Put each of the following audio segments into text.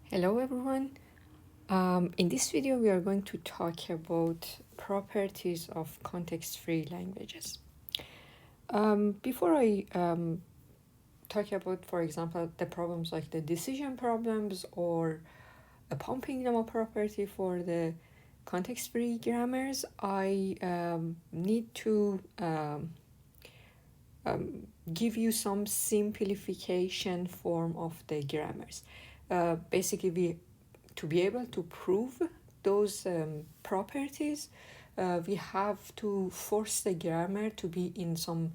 Hello everyone. In this video we are going to talk about properties of context-free languages. Before I talk about, for example, the problems like the decision problems or a pumping lemma property for the context-free grammars, I need to give you some simplification form of the grammars. Basically, to be able to prove those properties, we have to force the grammar to be in some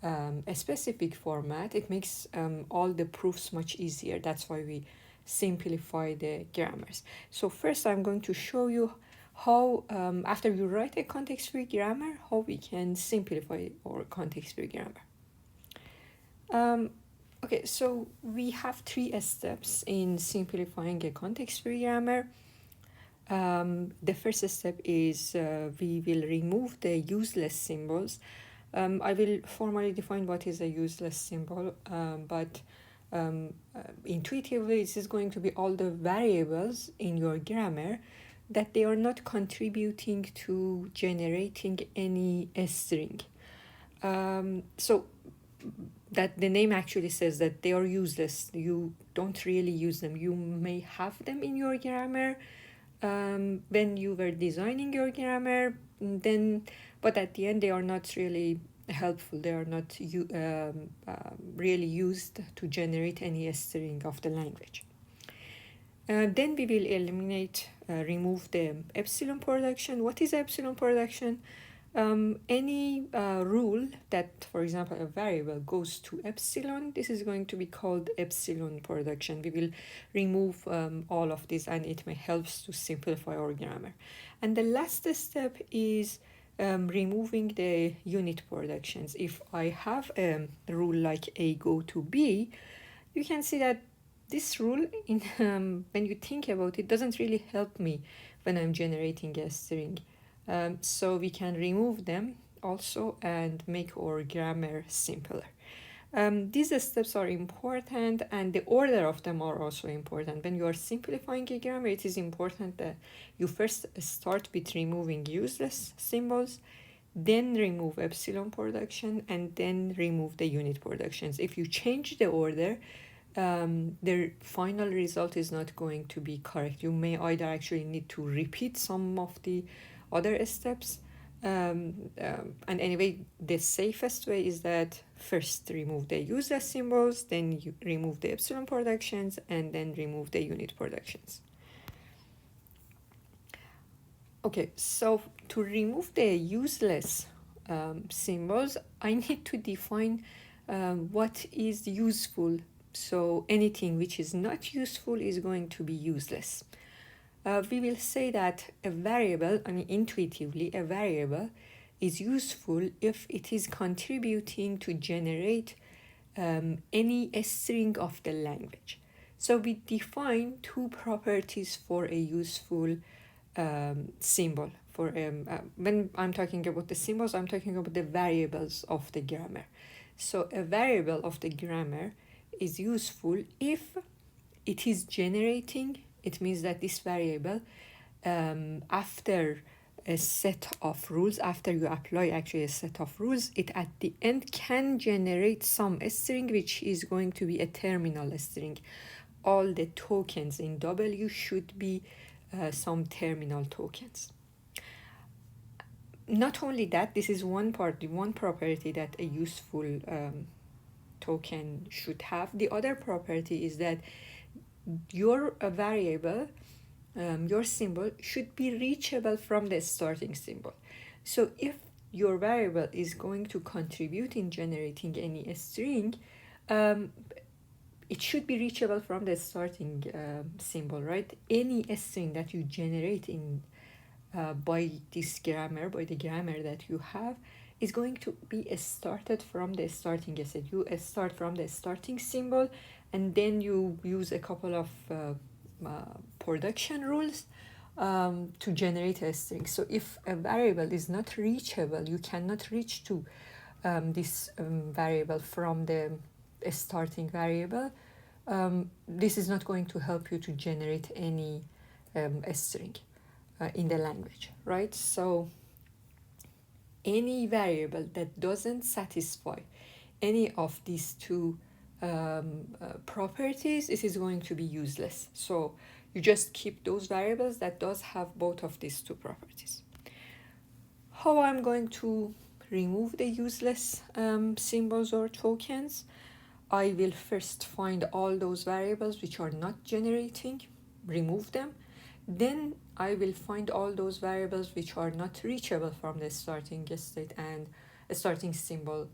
a specific format. It makes all the proofs much easier. That's why we simplify the grammars. So first I'm going to show you how, after you write a context-free grammar, how we can simplify our context-free grammar. Okay, so we have three steps in simplifying a context-free grammar. The first step is we will remove the useless symbols. I will formally define what is a useless symbol, but intuitively this is going to be all the variables in your grammar that they are not contributing to generating any string. So that the name actually says that they are useless. You don't really use them. You may have them in your grammar when you were designing your grammar, but at the end they are not really helpful. They are not really used to generate any string of the language. Then we will remove the epsilon production. What is epsilon production? Any rule that, for example, a variable goes to epsilon, this is going to be called epsilon production. We will remove all of this, and it may help to simplify our grammar. And the last step is removing the unit productions. If I have a rule like A go to B, you can see that this rule, when you think about it, doesn't really help me when I'm generating a string. So we can remove them also and make our grammar simpler. These steps are important, and the order of them are also important. When you are simplifying a grammar, it is important that you first start with removing useless symbols, then remove epsilon production, and then remove the unit productions. If you change the order, the final result is not going to be correct. You may either actually need to repeat some of the other steps, and anyway, the safest way is that first remove the useless symbols, then you remove the epsilon productions, and then remove the unit productions. Okay, so to remove the useless symbols, I need to define what is useful. So anything which is not useful is going to be useless. We will say that a variable, intuitively, a variable is useful if it is contributing to generate any string of the language. So we define two properties for a useful symbol. When I'm talking about the symbols, I'm talking about the variables of the grammar. So a variable of the grammar is useful if it is generating. It means that this variable, after a set of rules, after you apply actually a set of rules, it at the end can generate some string which is going to be a terminal string. All the tokens in W should be some terminal tokens. Not only that, this is one property that a useful token should have. The other property is that your variable, your symbol, should be reachable from the starting symbol. So if your variable is going to contribute in generating any string, it should be reachable from the starting symbol, right? Any string that you generate in by this grammar, by the grammar that you have, is going to be started from the starting asset. You start from the starting symbol, and then you use a couple of production rules to generate a string. So if a variable is not reachable, you cannot reach to this variable from the starting variable, this is not going to help you to generate any string in the language, right? So any variable that doesn't satisfy any of these two properties, it is going to be useless. So you just keep those variables that does have both of these two properties. How I'm going to remove the useless symbols or tokens? I will first find all those variables which are not generating, remove them. Then I will find all those variables which are not reachable from the starting state and starting symbol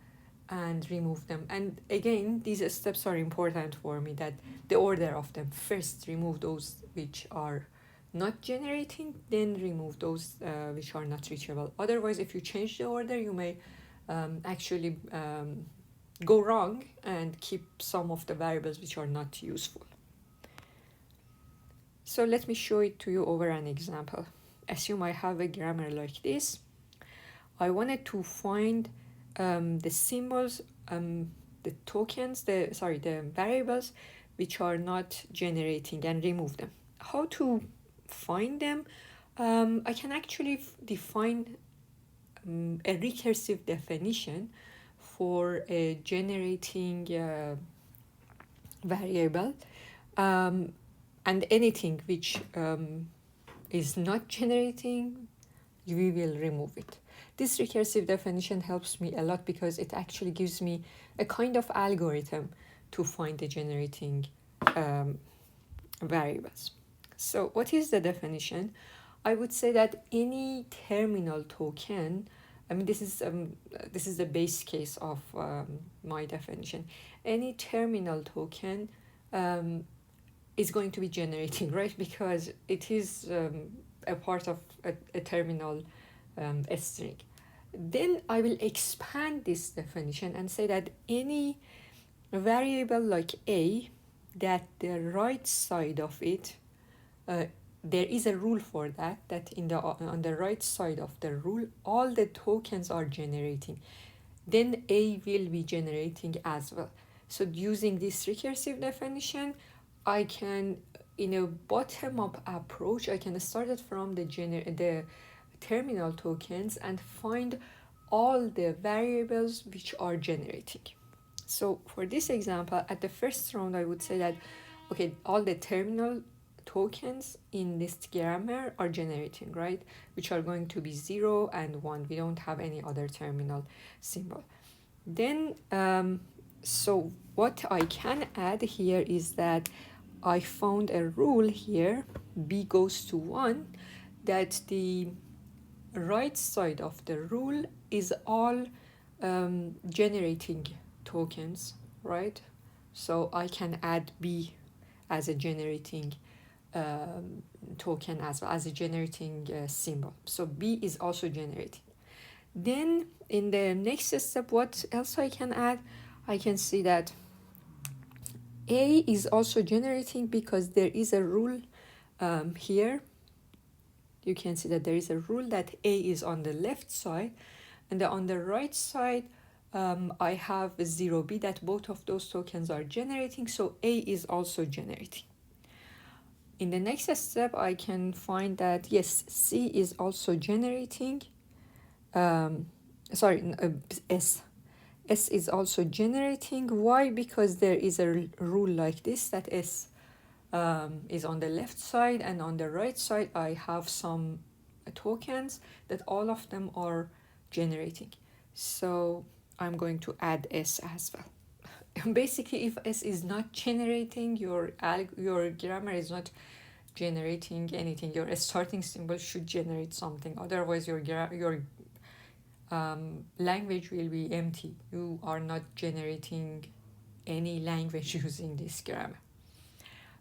and remove them. And again, these steps are important for me, that the order of them. First remove those which are not generating, then remove those which are not reachable. Otherwise, if you change the order, you may actually go wrong and keep some of the variables which are not useful. So let me show it to you over an example. Assume I have a grammar like this. I wanted to find the symbols, the tokens, the variables which are not generating and remove them. How to find them? I can actually define a recursive definition for a generating variable, and anything which is not generating, we will remove it. This recursive definition helps me a lot because it actually gives me a kind of algorithm to find the generating variables. So what is the definition? I would say that any terminal token, I mean, this is the base case of my definition. Any terminal token is going to be generating, right? Because it is a part of a terminal string. Then I will expand this definition and say that any variable like a, that the right side of it, there is a rule for that, that on the right side of the rule, all the tokens are generating. Then a will be generating as well. So using this recursive definition, I can, in a bottom-up approach, I can start it from the terminal tokens and find all the variables which are generating. So for this example, at the first round, I would say that, okay, all the terminal tokens in this grammar are generating, right? Which are going to be 0 and 1. We don't have any other terminal symbol. Then, so what I can add here is that I found a rule here, b goes to 1, that the right side of the rule is all generating tokens, right? So I can add b as a generating token as well, as a generating symbol. So b is also generating. Then in the next step, what else I can add? I can see that a is also generating because there is a rule here. You can see that there is a rule that a is on the left side, and on the right side I have 0b, that both of those tokens are generating, so a is also generating. In the next step, I can find that yes, c is also generating. S is also generating. Why? Because there is a rule like this, that S is on the left side, and on the right side I have some tokens that all of them are generating. So I'm going to add S as well. Basically, if S is not generating, your grammar is not generating anything. Your starting symbol should generate something. Otherwise, your language will be empty. You are not generating any language using this grammar.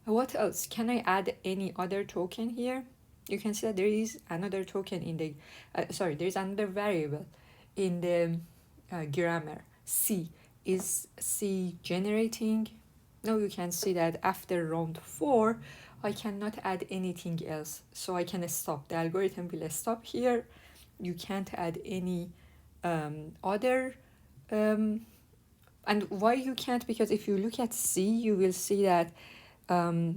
What else? Can I add any other token here? You can see that there is another token in the, there is another variable in the grammar, C. Is C generating? Now you can see that after round 4, I cannot add anything else. So I can stop. The algorithm will stop here. You can't add any other And why you can't? Because if you look at C, you will see that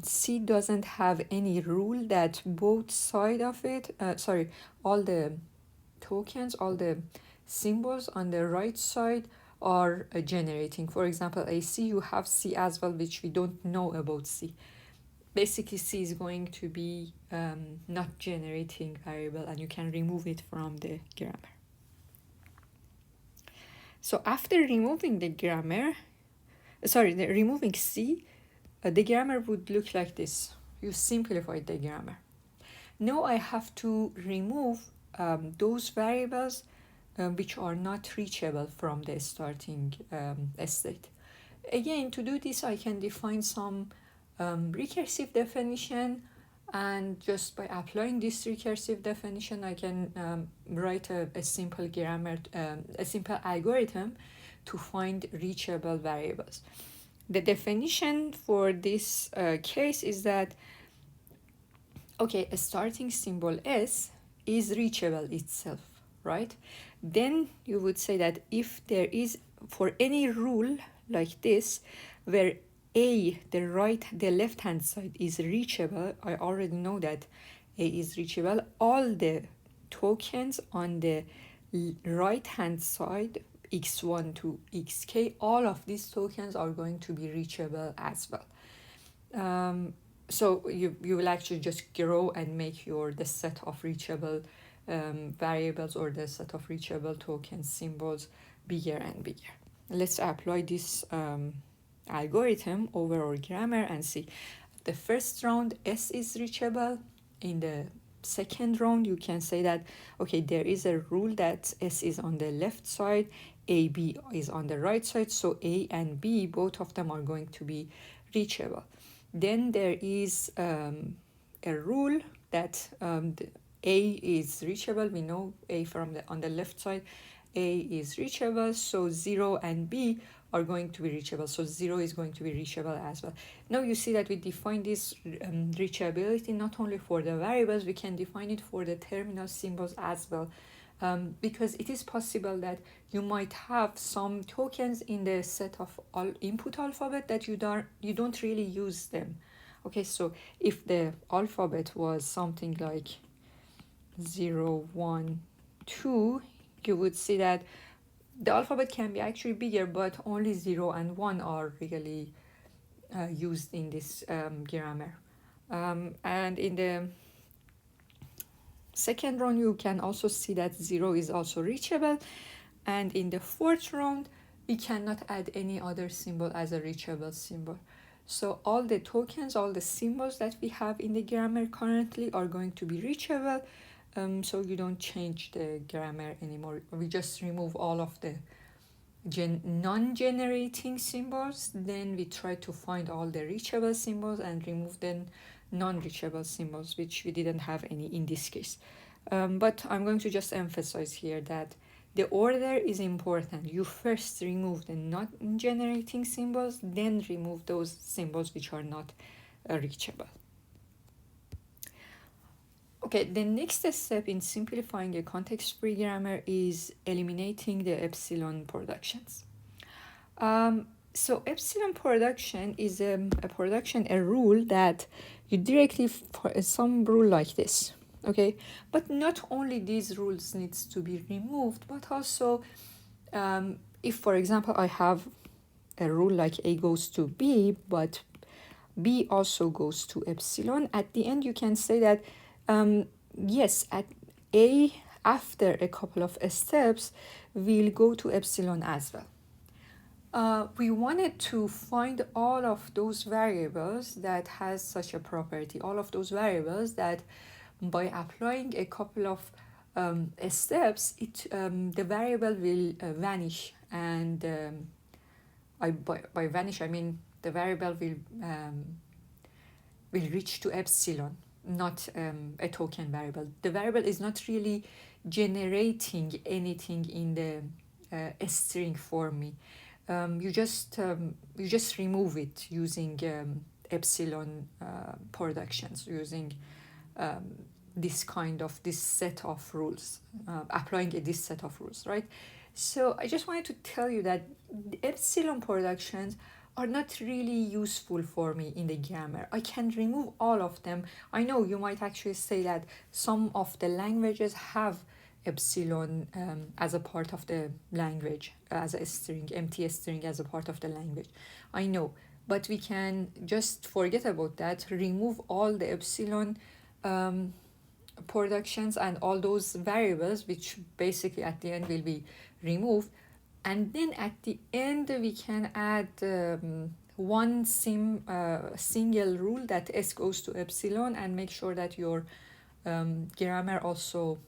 C doesn't have any rule that both side of it, all the tokens, all the symbols on the right side are generating. For example, a C, you have C as well, which we don't know about C. Basically, C is going to be not generating variable, and you can remove it from the grammar. So after removing the grammar, removing C, the grammar would look like this. You simplified the grammar. Now I have to remove those variables which are not reachable from the starting state. Again, to do this, I can define some recursive definition, and just by applying this recursive definition, I can write a simple grammar, a simple algorithm to find reachable variables. The definition for this case is that, okay, a starting symbol S is reachable itself, right? Then you would say that if there is, for any rule like this, where A, the left-hand side is reachable, I already know that A is reachable, all the tokens on the right-hand side, x1 to xk, all of these tokens are going to be reachable as well. So you will actually just grow and make the set of reachable variables, or the set of reachable token symbols, bigger and bigger. Let's apply this algorithm over our grammar and see. The first round, S is reachable. In the second round, you can say that, okay, there is a rule that S is on the left side, A, B is on the right side, so A and B, both of them are going to be reachable. Then there is a rule that A is reachable. We know A on the left side, A is reachable, so 0 and B are going to be reachable. So 0 is going to be reachable as well. Now you see that we define this reachability not only for the variables, we can define it for the terminal symbols as well. Because it is possible that you might have some tokens in the set of input alphabet that you don't really use them. Okay, so if the alphabet was something like 0, 1, 2, you would see that the alphabet can be actually bigger, but only 0 and 1 are really used in this grammar. And in the second round, you can also see that 0 is also reachable. And in the fourth round, we cannot add any other symbol as a reachable symbol. So all the tokens, all the symbols that we have in the grammar currently are going to be reachable. So you don't change the grammar anymore. We just remove all of the non-generating symbols. Then we try to find all the reachable symbols and remove the non-reachable symbols, which we didn't have any in this case. But I'm going to just emphasize here that the order is important. You first remove the non-generating symbols, then remove those symbols which are not reachable. Okay, the next step in simplifying a context-free grammar is eliminating the epsilon productions. So epsilon production is a rule that you directly, some rule like this, okay? But not only these rules needs to be removed, but also if, for example, I have a rule like A goes to B, but B also goes to epsilon, at the end you can say that yes, at A, after a couple of steps, we'll go to epsilon as well. We wanted to find all of those variables that has such a property, all of those variables that by applying a couple of steps, the variable will vanish. And by vanish, I mean the variable will reach to epsilon, not a token variable. The variable is not really generating anything in the string for me. You just remove it using epsilon productions, using this set of rules, applying this set of rules, right? So I just wanted to tell you that the epsilon productions are not really useful for me in the grammar. I can remove all of them. I know you might actually say that some of the languages have epsilon as a part of the language, as a string, empty string as a part of the language. I know, but we can just forget about that, remove all the epsilon productions and all those variables, which basically at the end will be removed, and then at the end we can add one single rule that s goes to epsilon, and make sure that your grammar also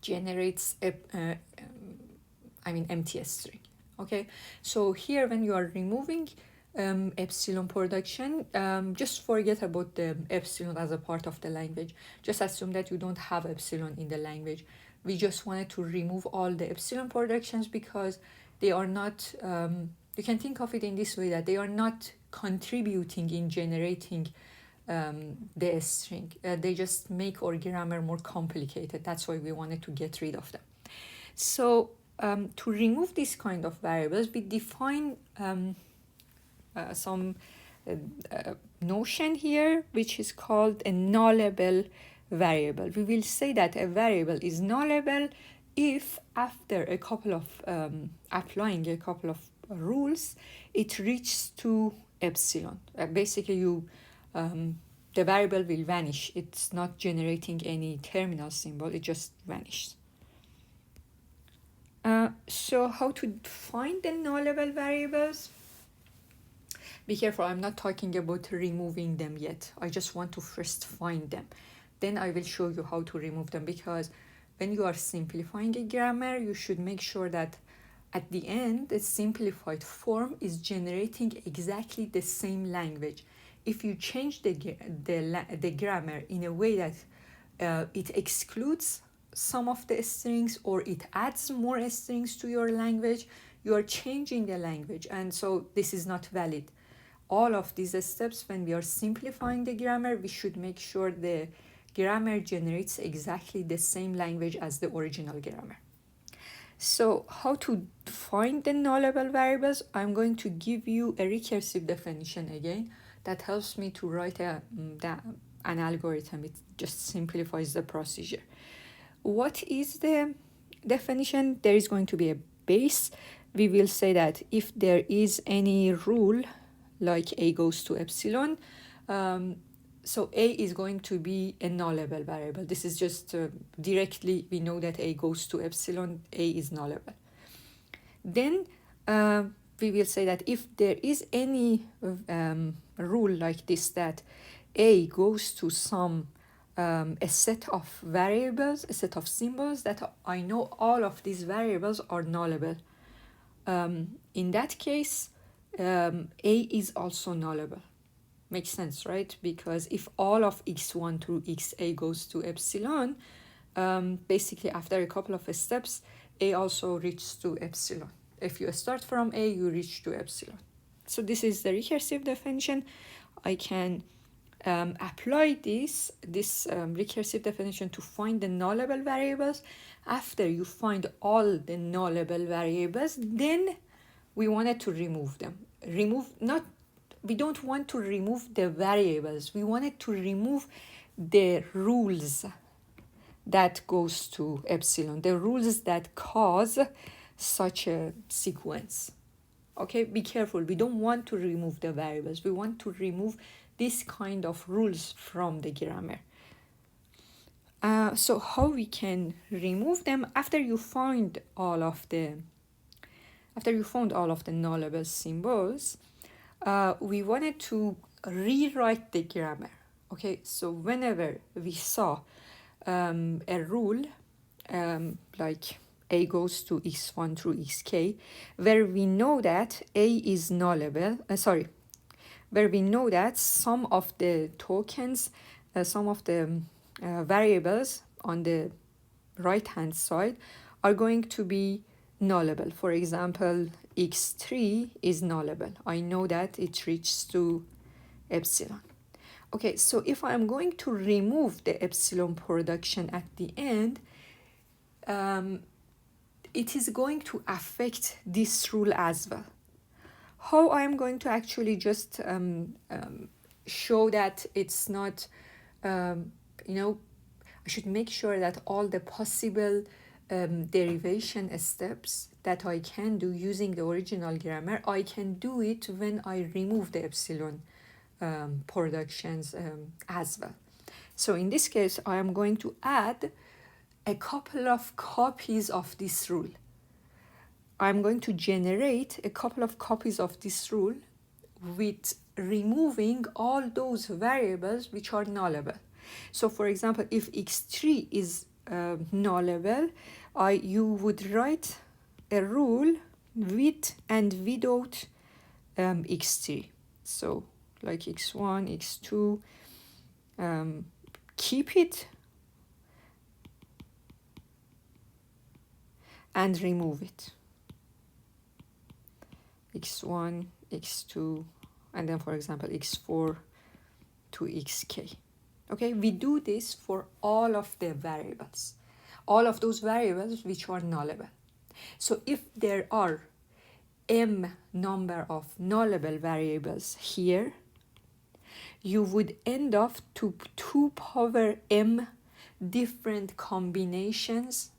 generates empty string. Okay, so here when you are removing epsilon production, just forget about the epsilon as a part of the language. Just assume that you don't have epsilon in the language. We just wanted to remove all the epsilon productions because they are not, you can think of it in this way, that they are not contributing in generating the string. They just make our grammar more complicated. That's why we wanted to get rid of them. So to remove this kind of variables, we define some notion here, which is called a nullable variable. We will say that a variable is nullable if after a couple of applying a couple of rules, it reaches to epsilon. Basically, the variable will vanish. It's not generating any terminal symbol. It just vanishes. So how to find the nullable variables? Be careful, I'm not talking about removing them yet. I just want to first find them. Then I will show you how to remove them, because when you are simplifying a grammar, you should make sure that at the end, the simplified form is generating exactly the same language. If you change the grammar in a way that it excludes some of the strings or it adds more strings to your language, you are changing the language, and so this is not valid. All of these steps, when we are simplifying the grammar, we should make sure the grammar generates exactly the same language as the original grammar. So how to find the nullable variables? I'm going to give you a recursive definition again that helps me to write an algorithm. It just simplifies the procedure. What is the definition? There is going to be a base. We will say that if there is any rule like a goes to epsilon, so a is going to be a nullable variable. This is just directly, we know that a goes to epsilon, a is nullable. Then we will say that if there is any rule like this, that a goes to some a set of variables, a set of symbols, that I know all of these variables are nullable. In that case, a is also nullable. Makes sense, right? Because if all of x1 through xa goes to epsilon, basically after a couple of steps, a also reaches to epsilon. If you start from a, you reach to epsilon. So this is the recursive definition. I can apply this recursive definition to find the nullable variables. After you find all the nullable variables, then we wanted to remove them. We don't want to remove the variables. We wanted to remove the rules that goes to epsilon, the rules that cause such a sequence. Okay, be careful. We don't want to remove the variables. We want to remove this kind of rules from the grammar. So how we can remove them? After you found all of the nullable symbols, we wanted to rewrite the grammar. Okay, so whenever we saw a rule like a goes to x1 through xk, where we know that a is nullable, where we know that some of the tokens, some of the variables on the right hand side are going to be nullable. For example, x3 is nullable. I know that it reaches to epsilon. Okay, so if I'm going to remove the epsilon production at the end, it is going to affect this rule as well. How I am going to actually just show that it's not, you know, I should make sure that all the possible derivation steps that I can do using the original grammar, I can do it when I remove the epsilon productions as well. So in this case, I am going to add a couple of copies of this rule. I'm going to generate a couple of copies of this rule with removing all those variables which are nullable. So for example, if x3 is nullable, you would write a rule with and without x3. So like x1, x2, keep it and remove it. x1, x2, and then for example x4 to xk. Okay, we do this for all of the variables, all of those variables which are nullable. So if there are m number of nullable variables here, you would end up to 2 power m different combinations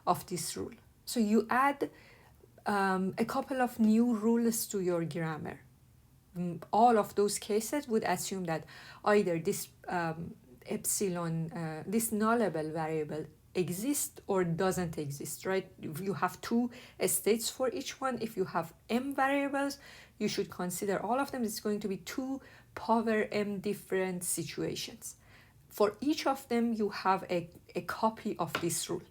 of this rule. So you add a couple of new rules to your grammar. All of those cases would assume that either this epsilon, this nullable variable exists or doesn't exist, right? If you have 2 states for each one, if you have m variables, you should consider all of them. It's going to be 2 power m different situations. For each of them, you have a copy of this rule.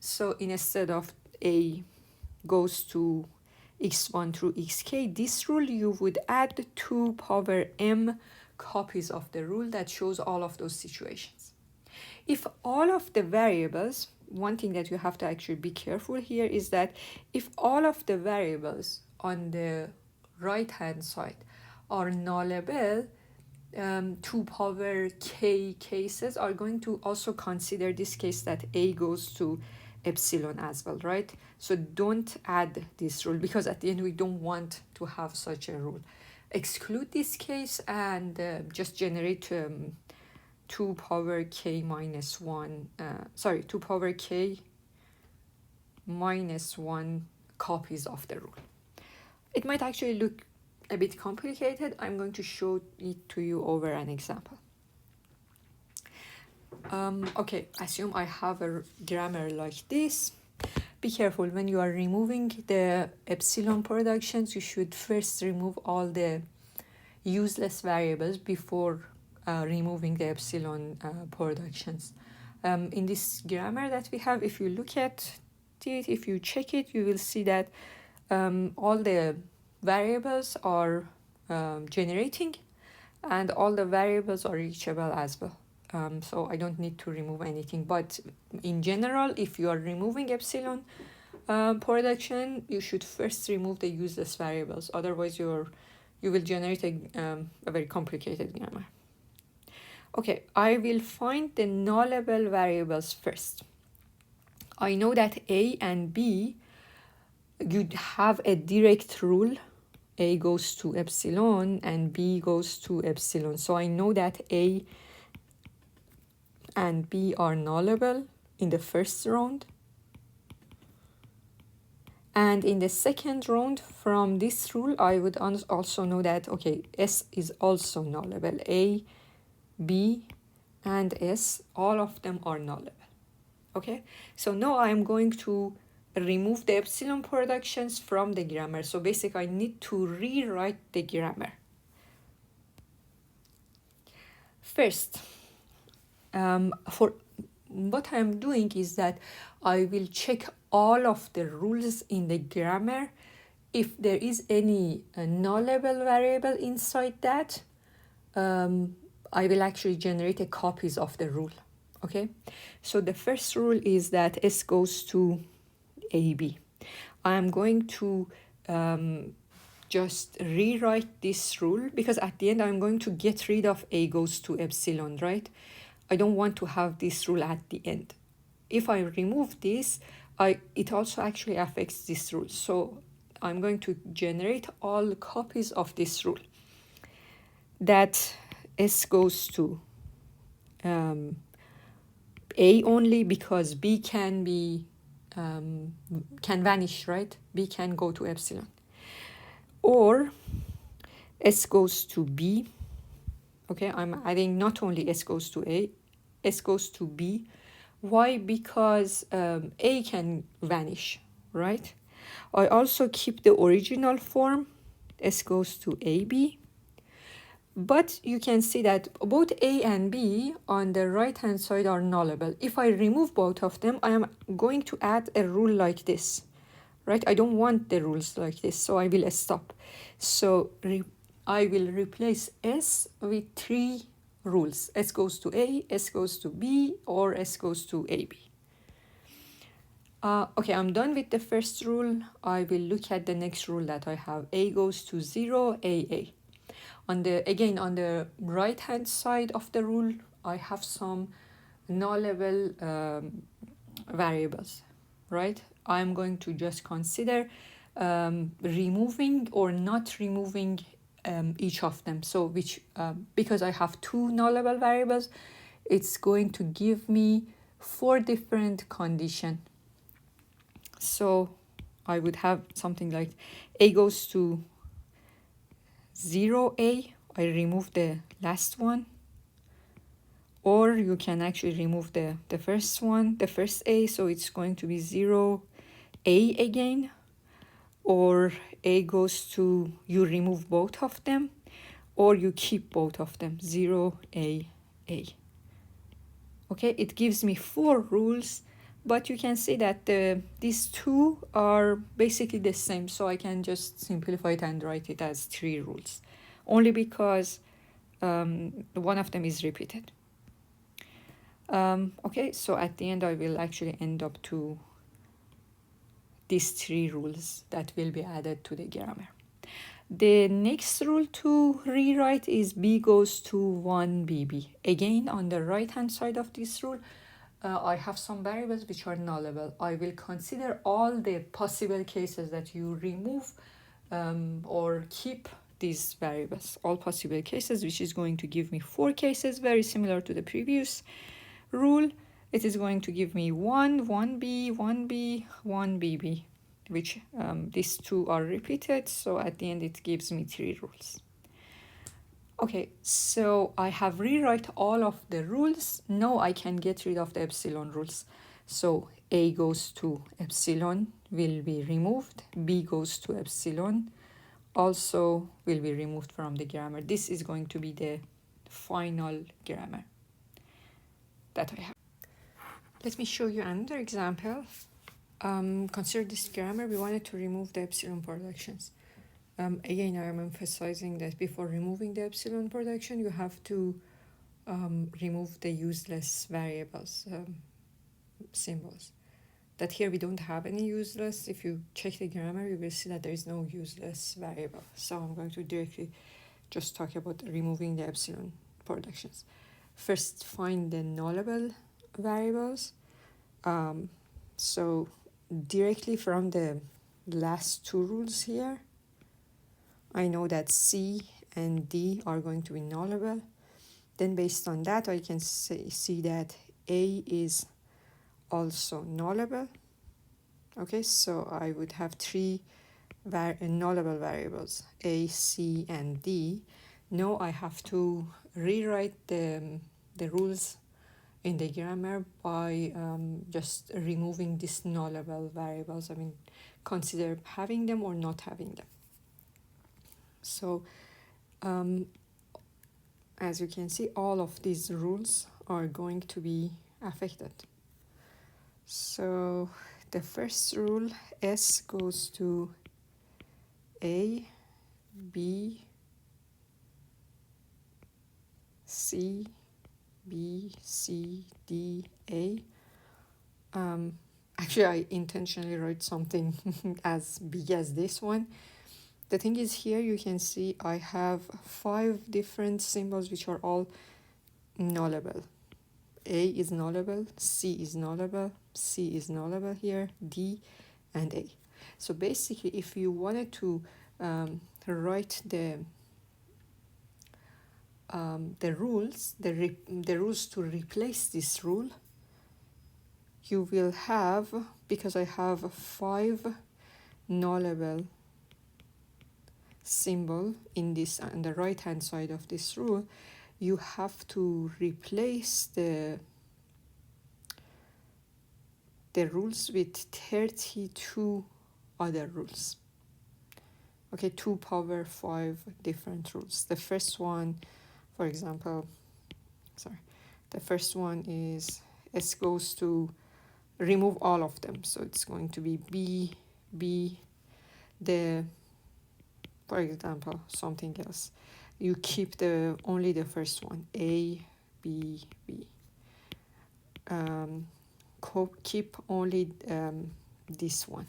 So instead of a goes to x1 through xk, this rule, you would add 2 power m copies of the rule that shows all of those situations. If all of the variables, one thing that you have to actually be careful here is that if all of the variables on the right hand side are nullable, 2 power k cases are going to also consider this case that a goes to epsilon as well, right? So don't add this rule, because at the end we don't want to have such a rule. Exclude this case and just generate 2 power k minus 1, 2 power k minus 1 copies of the rule. It might actually look a bit complicated. I'm going to show it to you over an example. Okay, assume I have a grammar like this. Be careful when you are removing the epsilon productions. You should first remove all the useless variables before removing the epsilon productions. In this grammar that we have, if you look at it, if you check it, you will see that all the variables are generating and all the variables are reachable as well. So I don't need to remove anything, but in general, if you are removing epsilon production, you should first remove the useless variables. Otherwise, you will generate a very complicated grammar. Okay, I will find the nullable variables first. I know that a and b, you have a direct rule. A goes to epsilon and b goes to epsilon. So I know that a and b are nullable in the first round. And in the second round, from this rule, I would also know that, okay, S is also nullable. A, B, and S, all of them are nullable. Okay, so now I'm going to remove the epsilon productions from the grammar. So basically, I need to rewrite the grammar. First, for what I'm doing is that I will check all of the rules in the grammar. If there is any nullable variable inside that, I will actually generate a copies of the rule. Okay, so the first rule is that S goes to AB. I am going to just rewrite this rule, because at the end I'm going to get rid of A goes to epsilon, right? I don't want to have this rule at the end. If I remove this, it also actually affects this rule. So I'm going to generate all copies of this rule that S goes to A only, because B can be can vanish, right? B can go to epsilon. Or S goes to B. Okay, I'm adding not only S goes to A, S goes to B. Why? Because A can vanish, right? I also keep the original form, S goes to AB. But you can see that both A and B on the right hand side are nullable. If I remove both of them, I am going to add a rule like this, right? I don't want the rules like this, so I will stop. So I will replace S with 3 rules. S goes to A, S goes to B, or S goes to AB. Okay, I'm done with the first rule. I will look at the next rule that I have. A goes to 0, AA. Again, on the right hand side of the rule, I have some nullable variables, right? I'm going to just consider removing or not removing each of them. So because I have 2 nullable variables, it's going to give me 4 different conditions. So I would have something like A goes to 0A, I remove the last one. Or you can actually remove the first one, the first A, so it's going to be 0A again. Or A goes to, you remove both of them, or you keep both of them, 0A. Okay, it gives me 4 rules, but you can see that these 2 are basically the same, so I can just simplify it and write it as 3 rules, only because one of them is repeated. Okay, so at the end I will actually end up to these 3 rules that will be added to the grammar. The next rule to rewrite is B goes to 1 BB. Again, on the right hand side of this rule, I have some variables which are nullable. I will consider all the possible cases that you remove or keep these variables, all possible cases, which is going to give me 4 cases, very similar to the previous rule. It is going to give me 1, 1B, 1B, 1BB, which these 2 are repeated, so at the end it gives me 3 rules. Okay, so I have rewrite all of the rules. Now I can get rid of the epsilon rules. So A goes to epsilon will be removed, B goes to epsilon also will be removed from the grammar. This is going to be the final grammar that I have. Let me show you another example. Consider this grammar. We wanted to remove the epsilon productions. Again, I am emphasizing that before removing the epsilon production, you have to remove the useless variables, symbols. That here we don't have any useless. If you check the grammar, you will see that there is no useless variable. So I'm going to directly just talk about removing the epsilon productions. First, find the nullable variables. So directly from the last 2 rules here, I know that C and D are going to be nullable. Then based on that, I can see that A is also nullable. Okay, so I would have 3 nullable variables, A, C, and D. Now I have to rewrite the rules in the grammar by just removing these nullable variables. I mean, consider having them or not having them. So as you can see, all of these rules are going to be affected. So the first rule, S goes to A, B, C, B, C, D, A. Actually, I intentionally wrote something as big as this one. The thing is, here you can see I have 5 different symbols which are all nullable. A is nullable, C is nullable, C is nullable here, D and A. So basically, if you wanted to write the rules, the rules to replace this rule, you will have, because I have 5 nullable symbol in this on the right hand side of this rule, you have to replace the rules with 32 other rules. Okay, 2 power 5 different rules. The first one, for example, the first one is S goes to remove all of them. So it's going to be B, for example, something else. You keep only the first one, A, B, B. Keep only this one.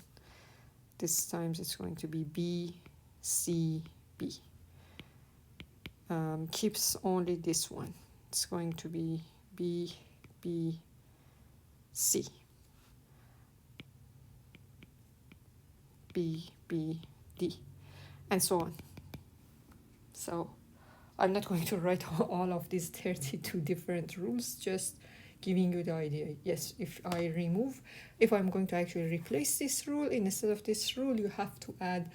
This time it's going to be B, C, B. Keeps only this one. It's going to be B, B, C. B, B, D, and so on. So I'm not going to write all of these 32 different rules, just giving you the idea. Yes, if I'm going to actually replace this rule, instead of this rule, you have to add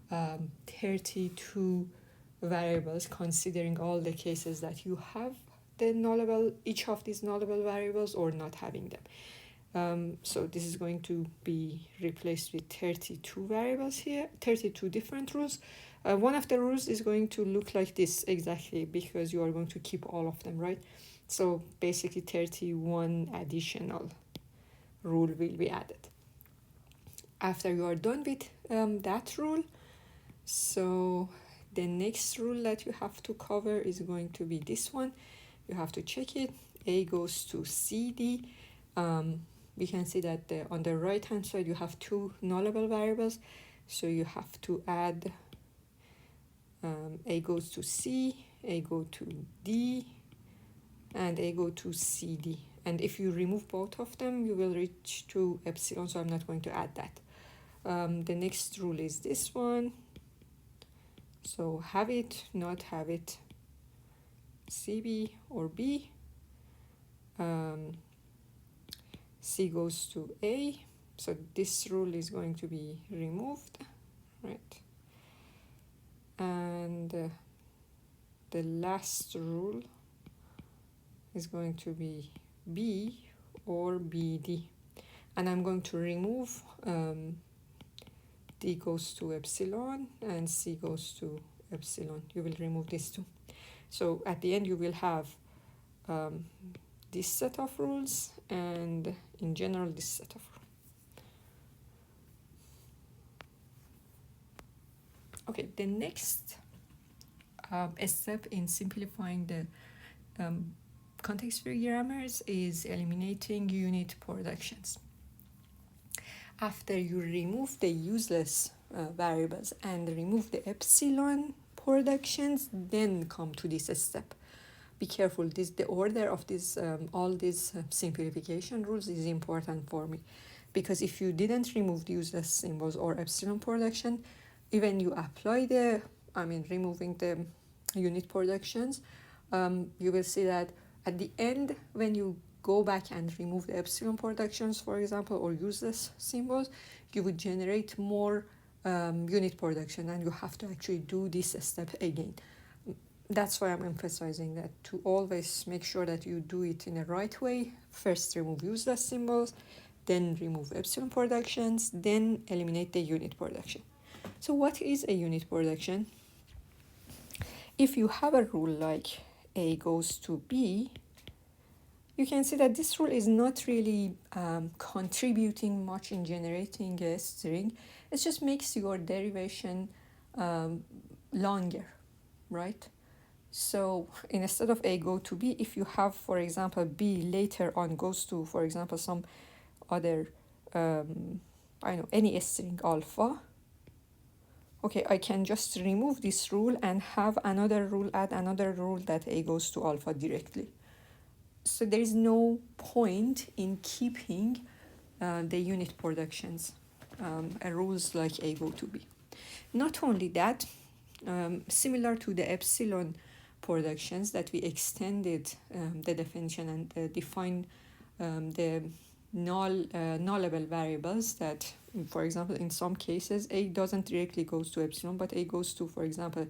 32 variables, considering all the cases that you have the nullable, each of these nullable variables, or not having them. So this is going to be replaced with 32 variables here, 32 different rules. One of the rules is going to look like this exactly, because you are going to keep all of them, right? So basically 31 additional rule will be added. After you are done with that rule, so the next rule that you have to cover is going to be this one. You have to check it. A goes to CD. We can see that on the right hand side you have 2 nullable variables, so you have to add A goes to C, A go to D, and A go to CD. And if you remove both of them, you will reach to epsilon, so I'm not going to add that. The next rule is this one. So have it, not have it, CB or B. C goes to A, so this rule is going to be removed, right? And the last rule is going to be B or BD. And I'm going to remove D goes to epsilon and C goes to epsilon. You will remove these two. So at the end you will have this set of rules and in general this set of rules. Okay, the next step in simplifying the context-free grammars is eliminating unit productions. After you remove the useless variables and remove the epsilon productions, then come to this step. Be careful, the order of this all these simplification rules is important for me, because if you didn't remove the useless symbols or epsilon production, even you apply removing the unit productions, you will see that at the end, when you go back and remove the epsilon productions, for example, or useless symbols, you would generate more unit production, and you have to actually do this step again. That's why I'm emphasizing that, to always make sure that you do it in the right way. First remove useless symbols, then remove epsilon productions, then eliminate the unit production. So what is a unit production? If you have a rule like A goes to B, you can see that this rule is not really contributing much in generating a string. It just makes your derivation longer, right? So instead of A go to B, if you have, for example, B later on goes to, for example, some other, any string alpha, okay, I can just remove this rule and have another rule, add another rule that A goes to alpha directly. so there is no point in keeping the unit productions, rules like A go to B. Not only that, similar to the epsilon productions that we extended the definition and defined the nullable variables that, for example, in some cases, A doesn't directly goes to epsilon, but A goes to, for example,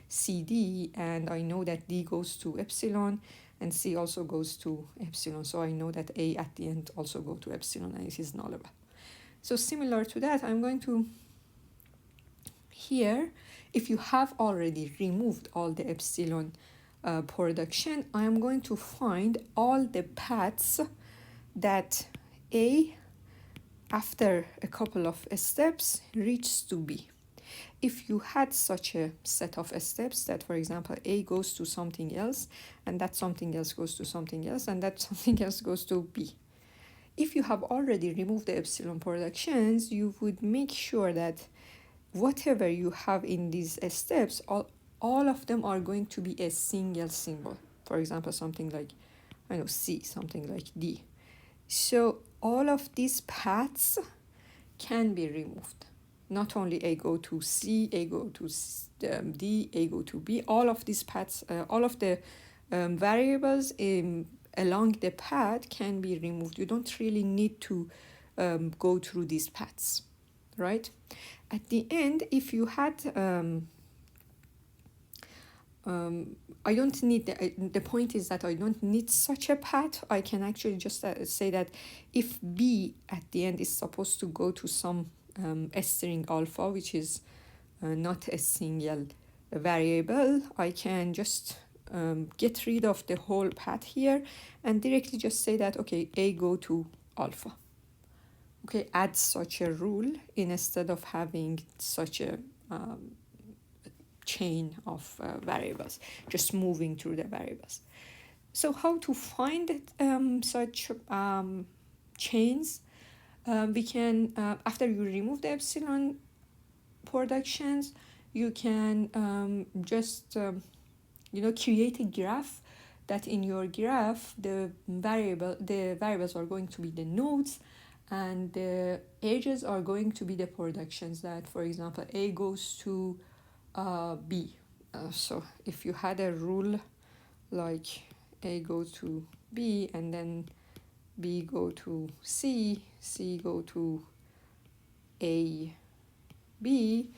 CD, and I know that D goes to epsilon, and C also goes to epsilon, so I know that A at the end also go to epsilon, and it is nullable. So similar to that, I'm going to, here, if you have already removed all the epsilon production, I am going to find all the paths that A, after a couple of steps, reaches to B. If you had such a set of steps that, for example, A goes to something else, and that something else goes to something else, and that something else goes to B. If you have already removed the epsilon productions, you would make sure that whatever you have in these steps, all of them are going to be a single symbol. For example, something like, I know, C, something like D. So all of these paths can be removed. Not only A go to C, A go to D, A go to B, all of these paths, all of the variables along the path can be removed. You don't really need to go through these paths, right? At the end, if you had, I don't need, the point is that I don't need such a path. I can actually just say that if B at the end is supposed to go to some string alpha, which is not a single variable, I can just get rid of the whole path here and directly just say that, okay, A go to alpha. Okay, add such a rule instead of having such a chain of variables, just moving through the variables. So how to find such chains? We can, after you remove the epsilon productions, you can just create a graph that in your graph the variables are going to be the nodes, and the edges are going to be the productions that, for example, A goes to B. So if you had a rule like A go to B and then B go to C, C go to A, B,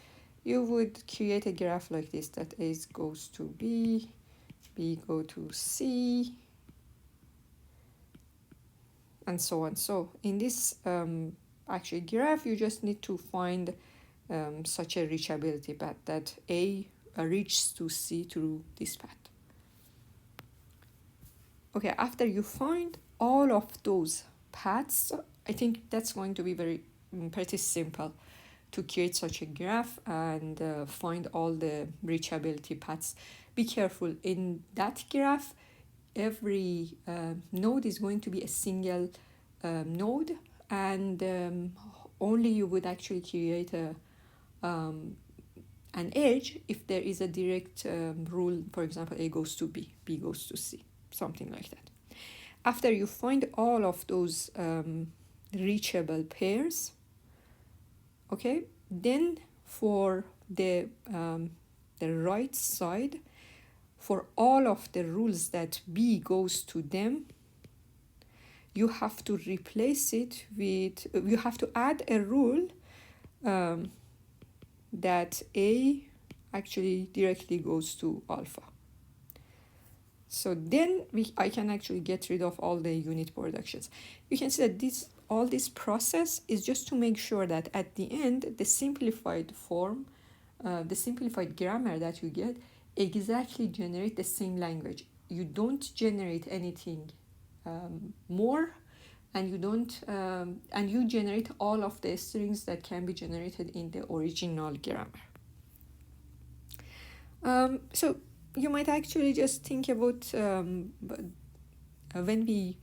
you would create a graph like this, that A goes to B, B go to C, and so on. So in this actual graph, you just need to find such a reachability path that A reaches to C through this path. Okay, after you find all of those paths, I think that's going to be pretty simple to create such a graph and find all the reachability paths. Be careful, in that graph, every node is going to be a single node, and only you would actually create an edge if there is a direct rule, for example, A goes to B, B goes to C, something like that. After you find all of those reachable pairs, okay, then for the right side, for all of the rules that B goes to them, you have to replace it with, you have to add a rule that A actually directly goes to alpha. So then I can actually get rid of all the unit productions. You can see that all this process is just to make sure that at the end, the simplified form, the simplified grammar that you get exactly generate the same language. You don't generate anything more, and you don't, and you generate all of the strings that can be generated in the original grammar. So you might actually just think about when we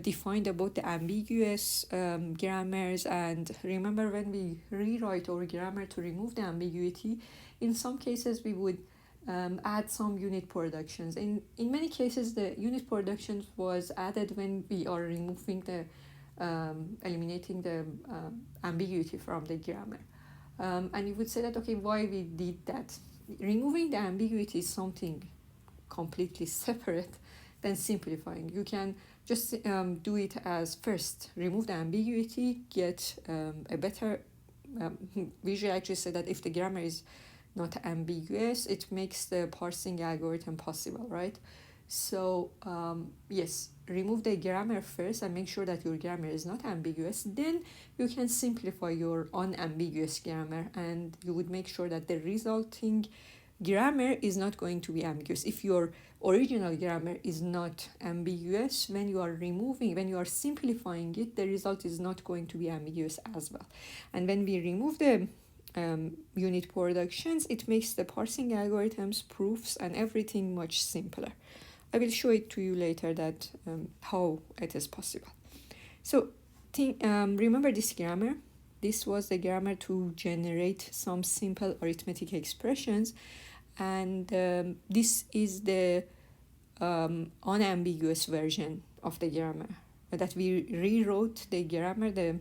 defined about the ambiguous grammars, and remember when we rewrite our grammar to remove the ambiguity, in some cases we would add some unit productions. In many cases, the unit productions was added when we are removing the eliminating the ambiguity from the grammar. And you would say that, okay, why we did that? Removing the ambiguity is something completely separate than simplifying. You can just do it as first, remove the ambiguity, get a better, we usually actually say that if the grammar is not ambiguous, it makes the parsing algorithm possible, right? So yes, remove the grammar first and make sure that your grammar is not ambiguous. Then you can simplify your unambiguous grammar, and you would make sure that the resulting grammar is not going to be ambiguous. If your original grammar is not ambiguous, when you are simplifying it, the result is not going to be ambiguous as well. And when we remove the unit productions, it makes the parsing algorithms, proofs, and everything much simpler. I will show it to you later that how it is possible. So remember this grammar. This was the grammar to generate some simple arithmetic expressions, and this is the unambiguous version of the grammar that we rewrote the grammar, the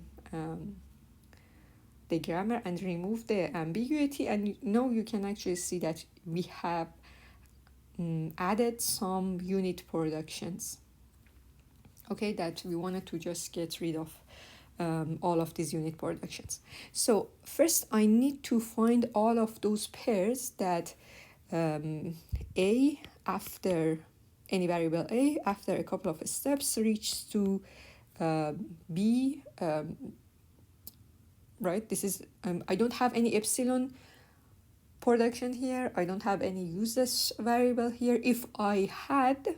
grammar, and remove the ambiguity. And now you can actually see that we have added some unit productions, okay, that we wanted to just get rid of all of these unit productions. So first I need to find all of those pairs that A after any variable A after a couple of steps reaches to B, right? This is I don't have any epsilon production here. I don't have any useless variable here. If I had,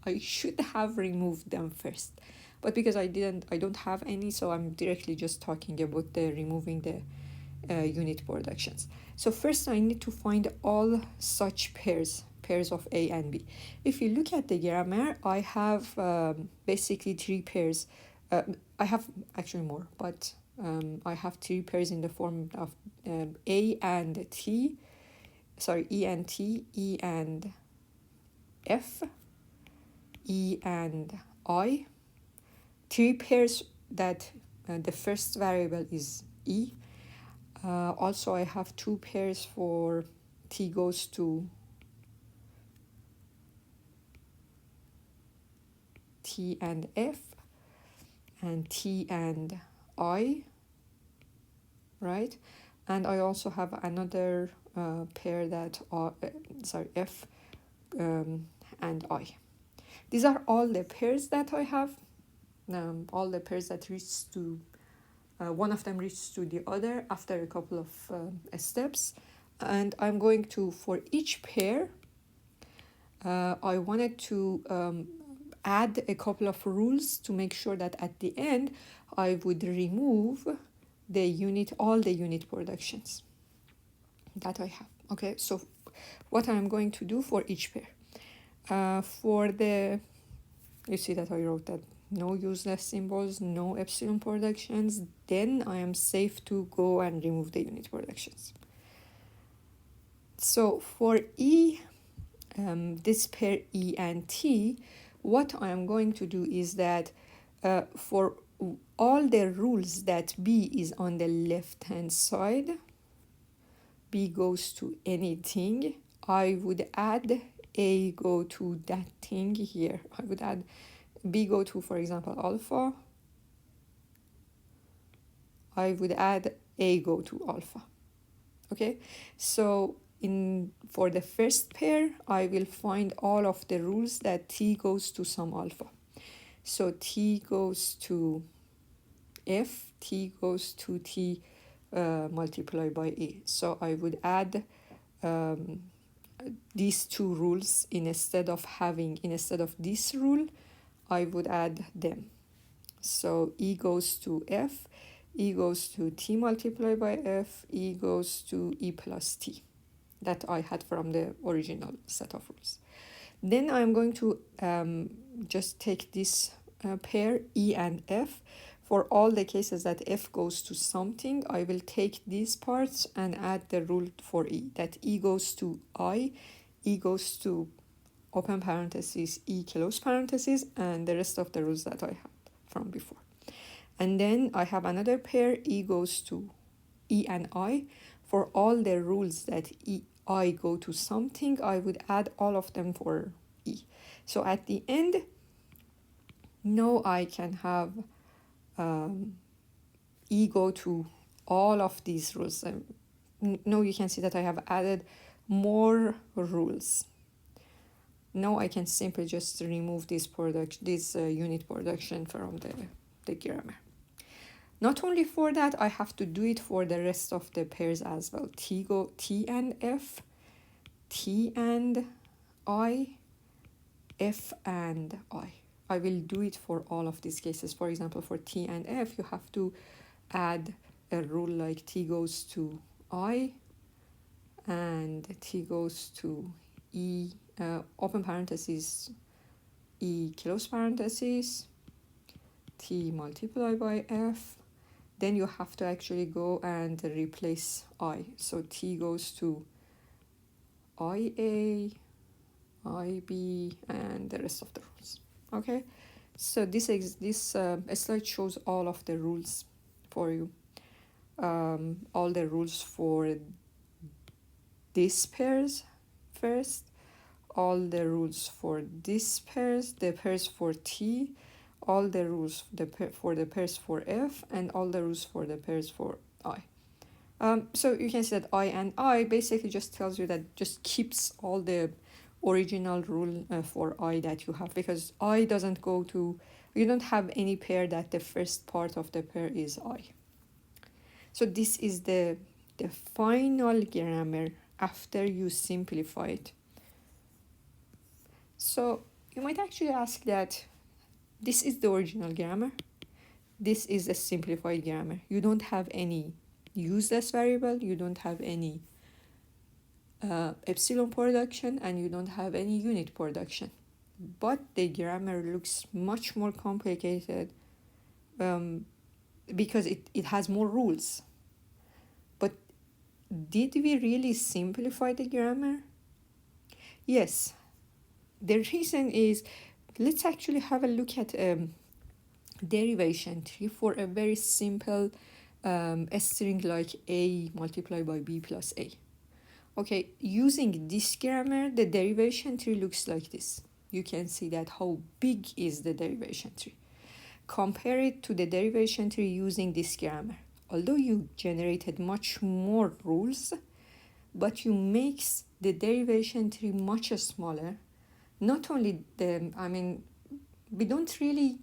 I should have removed them first, but because I don't have any, so I'm directly just talking about the removing the unit productions. So first I need to find all such pairs of A and B. If you look at the grammar, I have basically 3 pairs. I have actually more, but I have 3 pairs in the form of A and T, E and T, E and F, E and I. 3 pairs that the first variable is E. Also I have 2 pairs for T goes to T and F, and T and I, right? And I also have another pair that are F and I. These are all the pairs that I have. All the pairs that reach to one of them reaches to the other after a couple of steps, and I'm going to, for each pair, I wanted to add a couple of rules to make sure that at the end I would remove all the unit productions that I have. Okay, so what I'm going to do for each pair, you see that I wrote that no useless symbols, no epsilon productions, then I am safe to go and remove the unit productions. So for E, this pair E and T, what I am going to do is that for all the rules that B is on the left hand side, B goes to anything, I would add A go to that thing here. I would add B go to, for example, alpha. I would add A go to alpha. Okay, so for the first pair, I will find all of the rules that T goes to some alpha. So T goes to F, T goes to T multiplied by A. So I would add these 2 rules instead of this rule, I would add them. So E goes to F, E goes to T multiplied by F, E goes to E plus T that I had from the original set of rules. Then I'm going to just take this pair E and F, For all the cases that f goes to something, I will take these parts and add the rule for e, that e goes to I, e goes to open parentheses, e close parentheses, and the rest of the rules that I had from before. And then I have another pair, e goes to e and I. For all the rules that I go to something, I would add all of them for e. So at the end, now I can have e go to all of these rules. Now you can see that I have added more rules. Now I can simply just remove this unit production from the grammar. Not only for that, I have to do it for the rest of the pairs as well. T and F, T and I, F and I. I will do it for all of these cases. For example, for T and F, you have to add a rule like T goes to I and T goes to E, open parentheses, E close parentheses, T multiplied by F. Then you have to actually go and replace I. So T goes to IA, IB, and the rest of the rules. Okay, so this slide shows all of the rules for you. All the rules for these pairs first, all the rules for these pairs, the pairs for T, all the rules for the pairs for F, and all the rules for the pairs for I. So you can see that I and I basically just tells you that just keeps all the original rule for I that you have, because I doesn't go to, you don't have any pair that the first part of the pair is I. So this is the final grammar after you simplify it. So you might actually ask that this is the original grammar, this is a simplified grammar. You don't have any useless variable, you don't have any epsilon production, and you don't have any unit production. But the grammar looks much more complicated because it has more rules. But did we really simplify the grammar? Yes. The reason is, let's actually have a look at derivation tree for a very simple string like a multiplied by b plus a. Okay, using this grammar, the derivation tree looks like this. You can see that how big is the derivation tree. Compare it to the derivation tree using this grammar. Although you generated much more rules, but you makes the derivation tree much smaller. Not only we don't really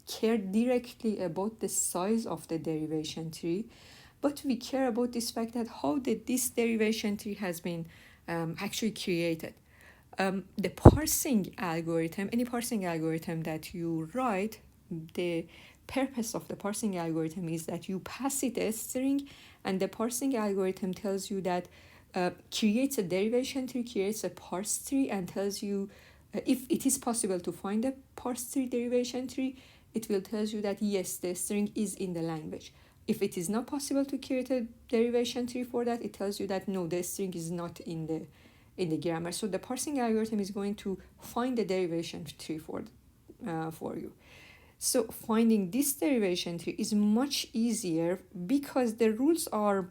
care directly about the size of the derivation tree, but we care about this fact that how this derivation tree has been actually created. The parsing algorithm, any parsing algorithm that you write, the purpose of the parsing algorithm is that you pass it a string, and the parsing algorithm tells you that creates a derivation tree, creates a parse tree, and tells you if it is possible to find a parse tree derivation tree, it will tell you that yes, the string is in the language. If it is not possible to create a derivation tree for that, it tells you that no, the string is not in the grammar. So the parsing algorithm is going to find the derivation tree for you. So finding this derivation tree is much easier because the rules are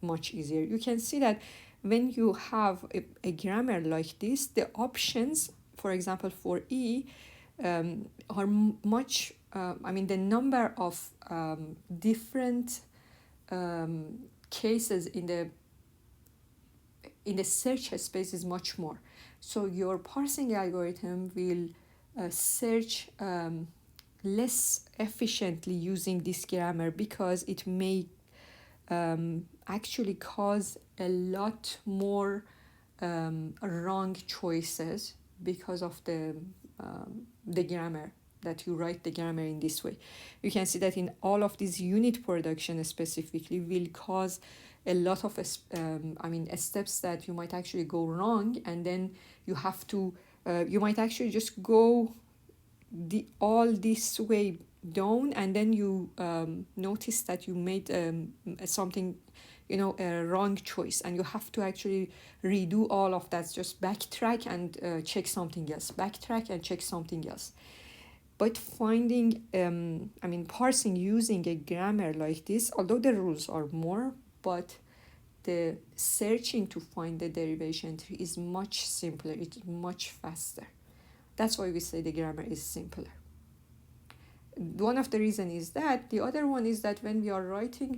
much easier. You can see that when you have a grammar like this, the options, for example, for E, are much, the number of different cases in the search space is much more. So your parsing algorithm will search less efficiently using this grammar because it may actually cause a lot more wrong choices because of the grammar that you write the grammar in this way. You can see that in all of these unit production specifically will cause a lot of steps that you might actually go wrong, and then you have to you might actually just go all this way down, and then you notice that you made something, a wrong choice, and you have to actually redo all of that. Just backtrack and check something else, backtrack and check something else. But finding, parsing using a grammar like this, although the rules are more, but the searching to find the derivation tree is much simpler, it's much faster. That's why we say the grammar is simpler. One of the reasons is that. The other one is that when we are writing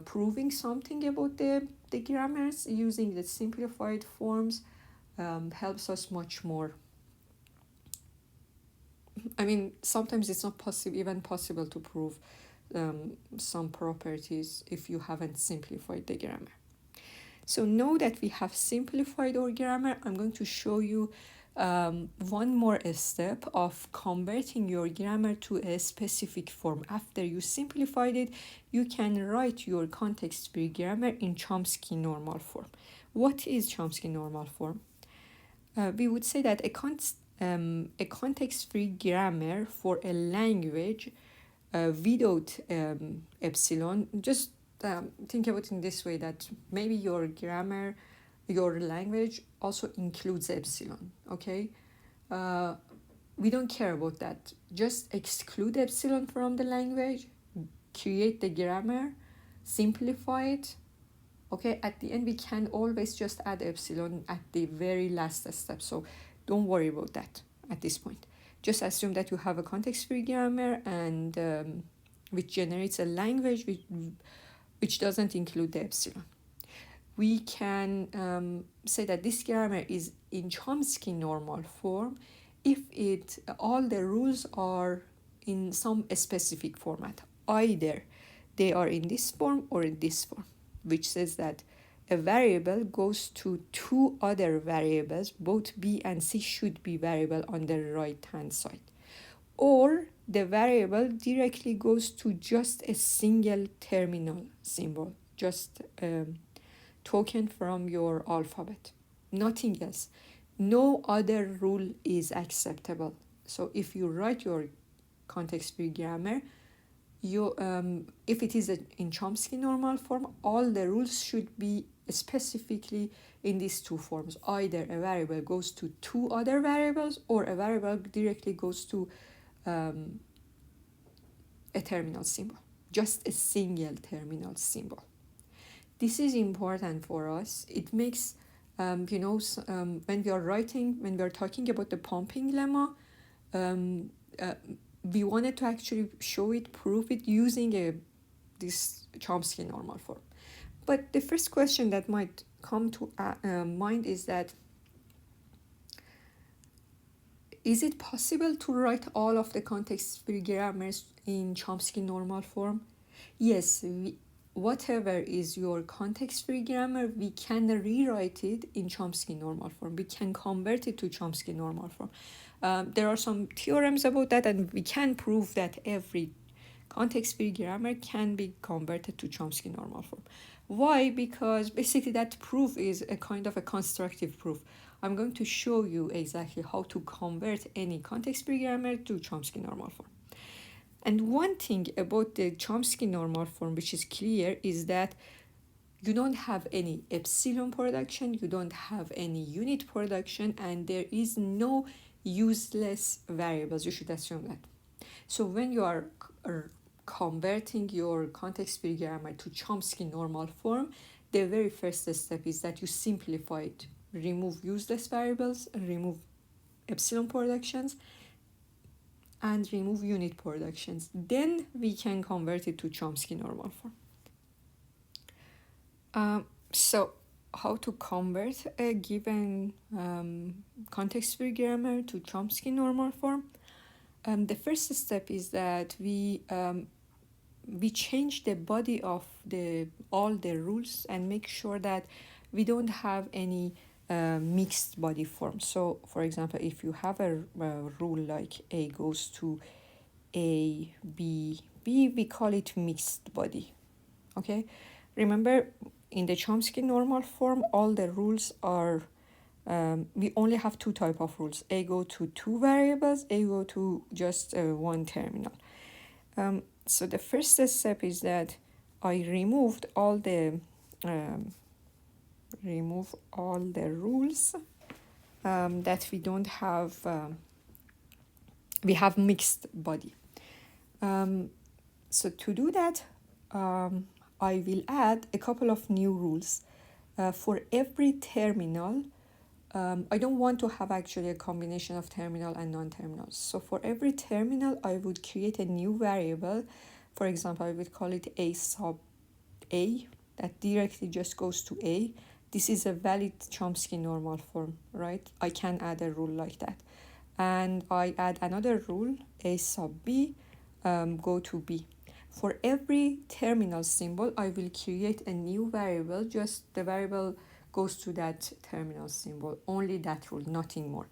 proving something about the grammars, using the simplified forms helps us much more. Sometimes it's not even possible to prove some properties if you haven't simplified the grammar. So now that we have simplified our grammar, I'm going to show you one more step of converting your grammar to a specific form. After you simplified it, you can write your context-free grammar in Chomsky normal form. What is Chomsky normal form? We would say that a context-free grammar for a language without epsilon. Just think about it in this way, that maybe your grammar, your language also includes epsilon, okay? We don't care about that. Just exclude epsilon from the language, create the grammar, simplify it, okay? At the end, we can always just add epsilon at the very last step, so don't worry about that at this point. Just assume that you have a context-free grammar and which generates a language which doesn't include the epsilon. We can say that this grammar is in Chomsky normal form if all the rules are in some specific format. Either they are in this form or in this form, which says that a variable goes to two other variables, both b and c should be variable on the right hand side, or the variable directly goes to just a single terminal symbol, just a token from your alphabet, nothing else. No other rule is acceptable. So if you write your context-free grammar, if it is in Chomsky normal form, all the rules should be specifically in these two forms. Either a variable goes to two other variables, or a variable directly goes to a terminal symbol, just a single terminal symbol. This is important for us. It makes, when we are talking about the pumping lemma, we wanted to actually prove it using this Chomsky normal form. But the first question that might come to mind is that, is it possible to write all of the context-free grammars in Chomsky normal form? Yes, whatever is your context-free grammar, we can rewrite it in Chomsky normal form. We can convert it to Chomsky normal form. There are some theorems about that, and we can prove that every context-free grammar can be converted to Chomsky normal form. Why? Because basically that proof is a kind of a constructive proof. I'm going to show you exactly how to convert any context-free grammar to Chomsky normal form. And one thing about the Chomsky normal form which is clear is that you don't have any epsilon production, you don't have any unit production, and there is no useless variables. You should assume that. So when you are converting your context-free grammar to Chomsky normal form, the very first step is that you simplify it. Remove useless variables, remove epsilon productions, and remove unit productions. Then we can convert it to Chomsky normal form. So how to convert a given context-free grammar to Chomsky normal form? The first step is that we change the body of all the rules and make sure that we don't have any mixed body form. So for example, if you have a rule like A goes to A, B, B, we call it mixed body. Okay, remember in the Chomsky normal form, all the rules are we only have two type of rules. A go to two variables, A go to just one terminal. So the first step is that I removed all the rules that we don't have. We have mixed body. So to do that, I will add a couple of new rules. For every terminal, I don't want to have actually a combination of terminal and non-terminals. So for every terminal, I would create a new variable. For example, I would call it A sub A, that directly just goes to A. This is a valid Chomsky normal form, right? I can add a rule like that. And I add another rule, A sub B, go to B. For every terminal symbol, I will create a new variable, just the variable goes to that terminal symbol, only that rule, nothing more.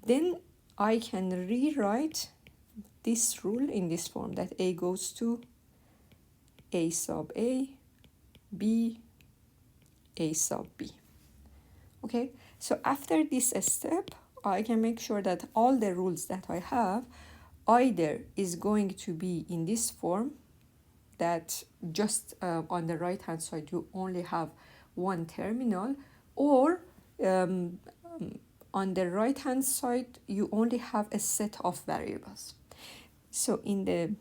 Then I can rewrite this rule in this form, that A goes to A sub A, B, A sub B. Okay, so after this step, I can make sure that all the rules that I have either is going to be in this form, that just on the right hand side you only have one terminal, or on the right hand side you only have a set of variables. So in the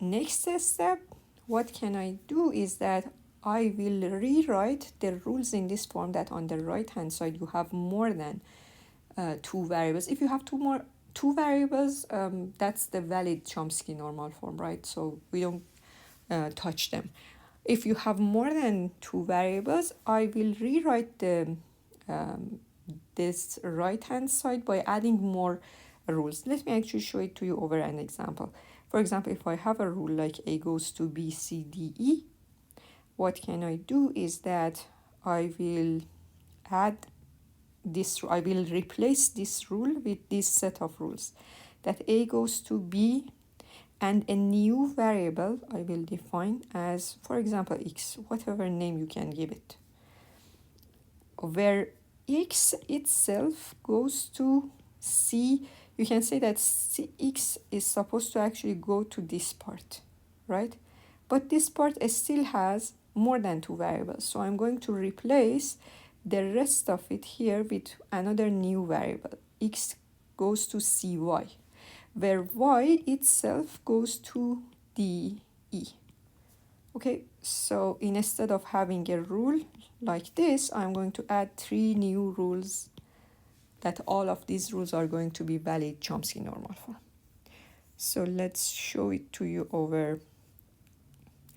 next step, what can I do is that I will rewrite the rules in this form, that on the right hand side you have more than two variables. If you have two variables, that's the valid Chomsky normal form, right? So we don't touch them. If you have more than two variables, I will rewrite the this right hand side by adding more rules. Let me actually show it to you over an example. For example, if I have a rule like A goes to B, C, D, E, what can I do is that I will add this, I will replace this rule with this set of rules, that A goes to B, and a new variable I will define as, for example, X, whatever name you can give it, where X itself goes to C. You can say that X is supposed to actually go to this part, right? But this part still has more than two variables. So I'm going to replace the rest of it here with another new variable. X goes to CY, where Y itself goes to DE. Okay, so instead of having a rule like this, I'm going to add three new rules, that all of these rules are going to be valid Chomsky normal form. So let's show it to you over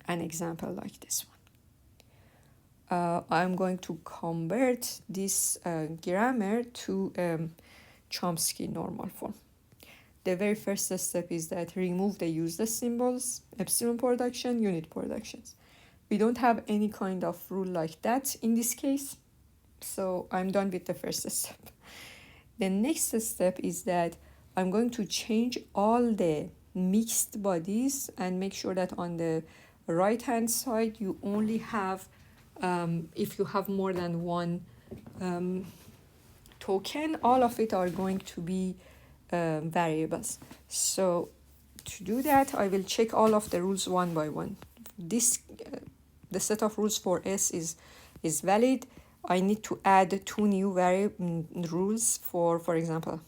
an example like this one. I'm going to convert this grammar to Chomsky normal form. The very first step is that remove the useless symbols, epsilon production, unit productions. We don't have any kind of rule like that in this case, so I'm done with the first step. The next step is that I'm going to change all the mixed bodies and make sure that on the right hand side you only have, if you have more than one token, all of it are going to be variables. So to do that, I will check all of the rules one by one. This the set of rules for S is valid. I need to add two new rules for example,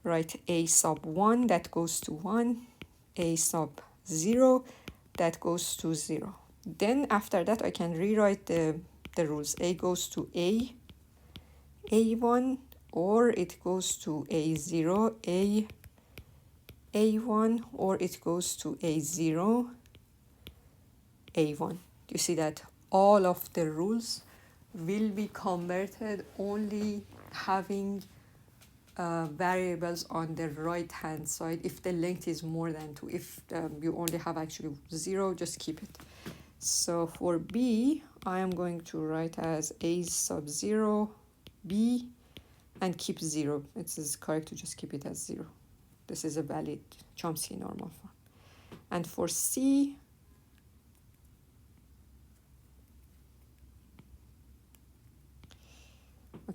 write A sub 1 that goes to 1, A sub 0 that goes to 0. Then after that I can rewrite the rules. A goes to A1, or it goes to A0, A1, or it goes to A0, A1. You see that all of the rules will be converted only having variables on the right hand side if the length is more than 2. If you only have actually 0, just keep it. So for B, I am going to write as A sub 0, B, and keep 0. It is correct to just keep it as 0. This is a valid Chomsky normal form. And for C,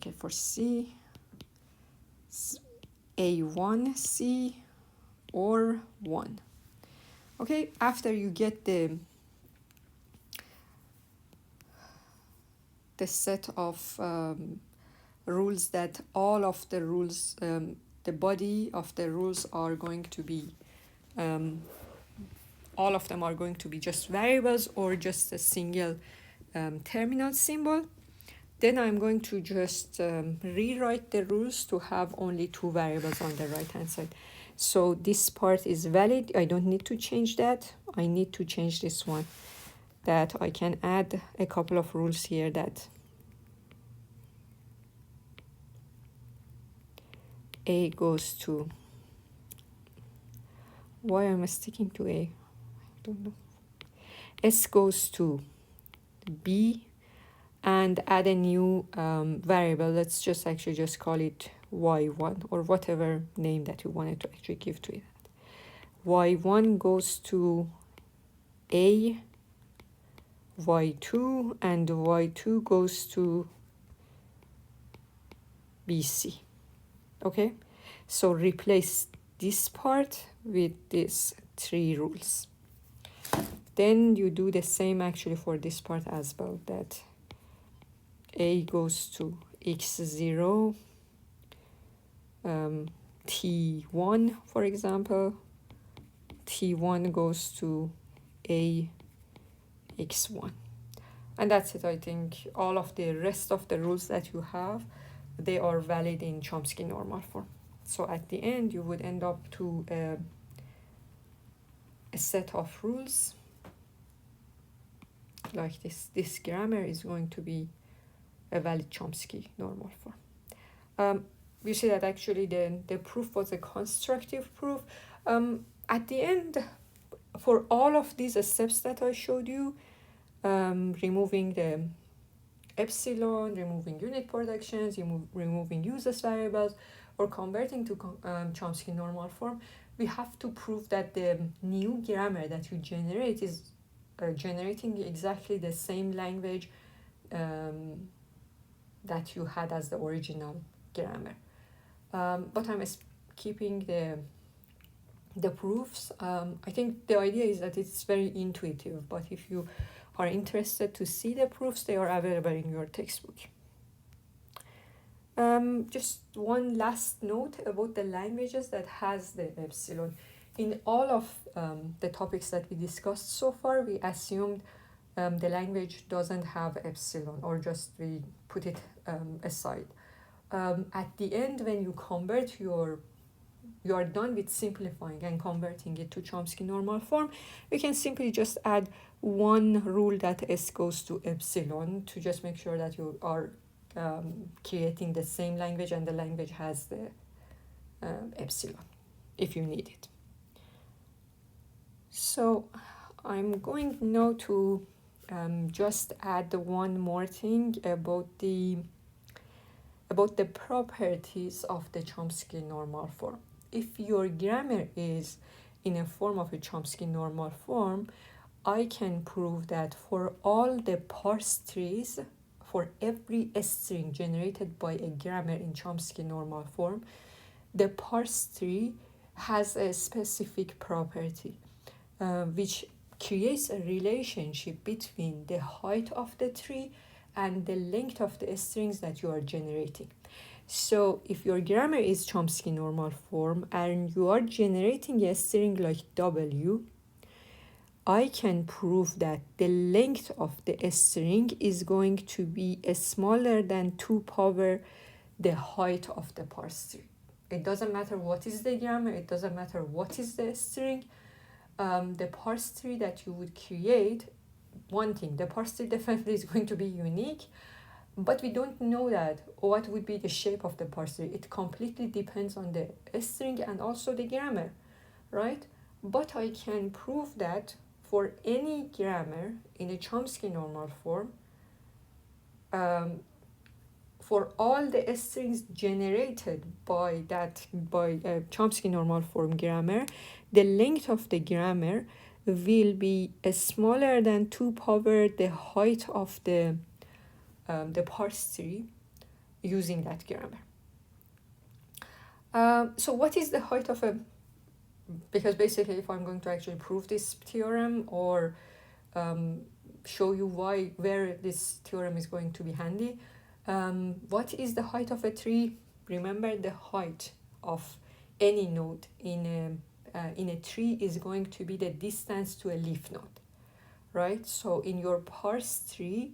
Okay, for C, A1, C, or 1. Okay, after you get the set of rules that all of the rules, the body of the rules are going to be, all of them are going to be just variables or just a single terminal symbol, then I'm going to just rewrite the rules to have only two variables on the right hand side. So this part is valid. I don't need to change that. I need to change this one, that I can add a couple of rules here that A goes to, why am I sticking to A? I don't know. S goes to B, and add a new variable. Let's just actually just call it y1 or whatever name that you wanted to actually give to it. Y1 goes to A, Y2, and Y2 goes to BC. Okay, so replace this part with these three rules. Then you do the same actually for this part as well, that A goes to x0, T1, for example, T1 goes to A x1. And that's it. I think all of the rest of the rules that you have, they are valid in Chomsky normal form. So at the end, you would end up to a set of rules like this. This grammar is going to be a valid Chomsky normal form. We see that actually the proof was a constructive proof. At the end, for all of these steps that I showed you, removing the epsilon, removing unit productions, removing useless variables, or converting to Chomsky normal form, we have to prove that the new grammar that you generate is generating exactly the same language that you had as the original grammar. But I'm skipping the proofs. I think the idea is that it's very intuitive, but if you are interested to see the proofs, they are available in your textbook. Just one last note about the languages that has the epsilon. In all of the topics that we discussed so far, we assumed the language doesn't have epsilon, or just we put it aside. At the end, when you convert you are done with simplifying and converting it to Chomsky normal form, you can simply just add one rule that S goes to epsilon to just make sure that you are creating the same language and the language has the epsilon if you need it. So I'm going now to just add one more thing about the properties of the Chomsky normal form. If your grammar is in a form of a Chomsky normal form, I can prove that for all the parse trees, for every string generated by a grammar in Chomsky normal form, the parse tree has a specific property which creates a relationship between the height of the tree and the length of the strings that you are generating. So if your grammar is Chomsky normal form and you are generating a string like W, I can prove that the length of the string is going to be smaller than 2 power the height of the parse tree. It doesn't matter what is the grammar, it doesn't matter what is the string. The parse tree that you would create, one thing, the parse tree definitely is going to be unique, but we don't know that what would be the shape of the parse tree. It completely depends on the string and also the grammar, right? But I can prove that for any grammar in a Chomsky normal form, for all the strings generated by Chomsky normal form grammar, the length of the grammar will be smaller than 2 power the height of the parse tree, using that grammar. So what is the height of a, because basically if I'm going to actually prove this theorem or show you where this theorem is going to be handy, what is the height of a tree? Remember, the height of any node in a tree is going to be the distance to a leaf node, right? So in your parse tree,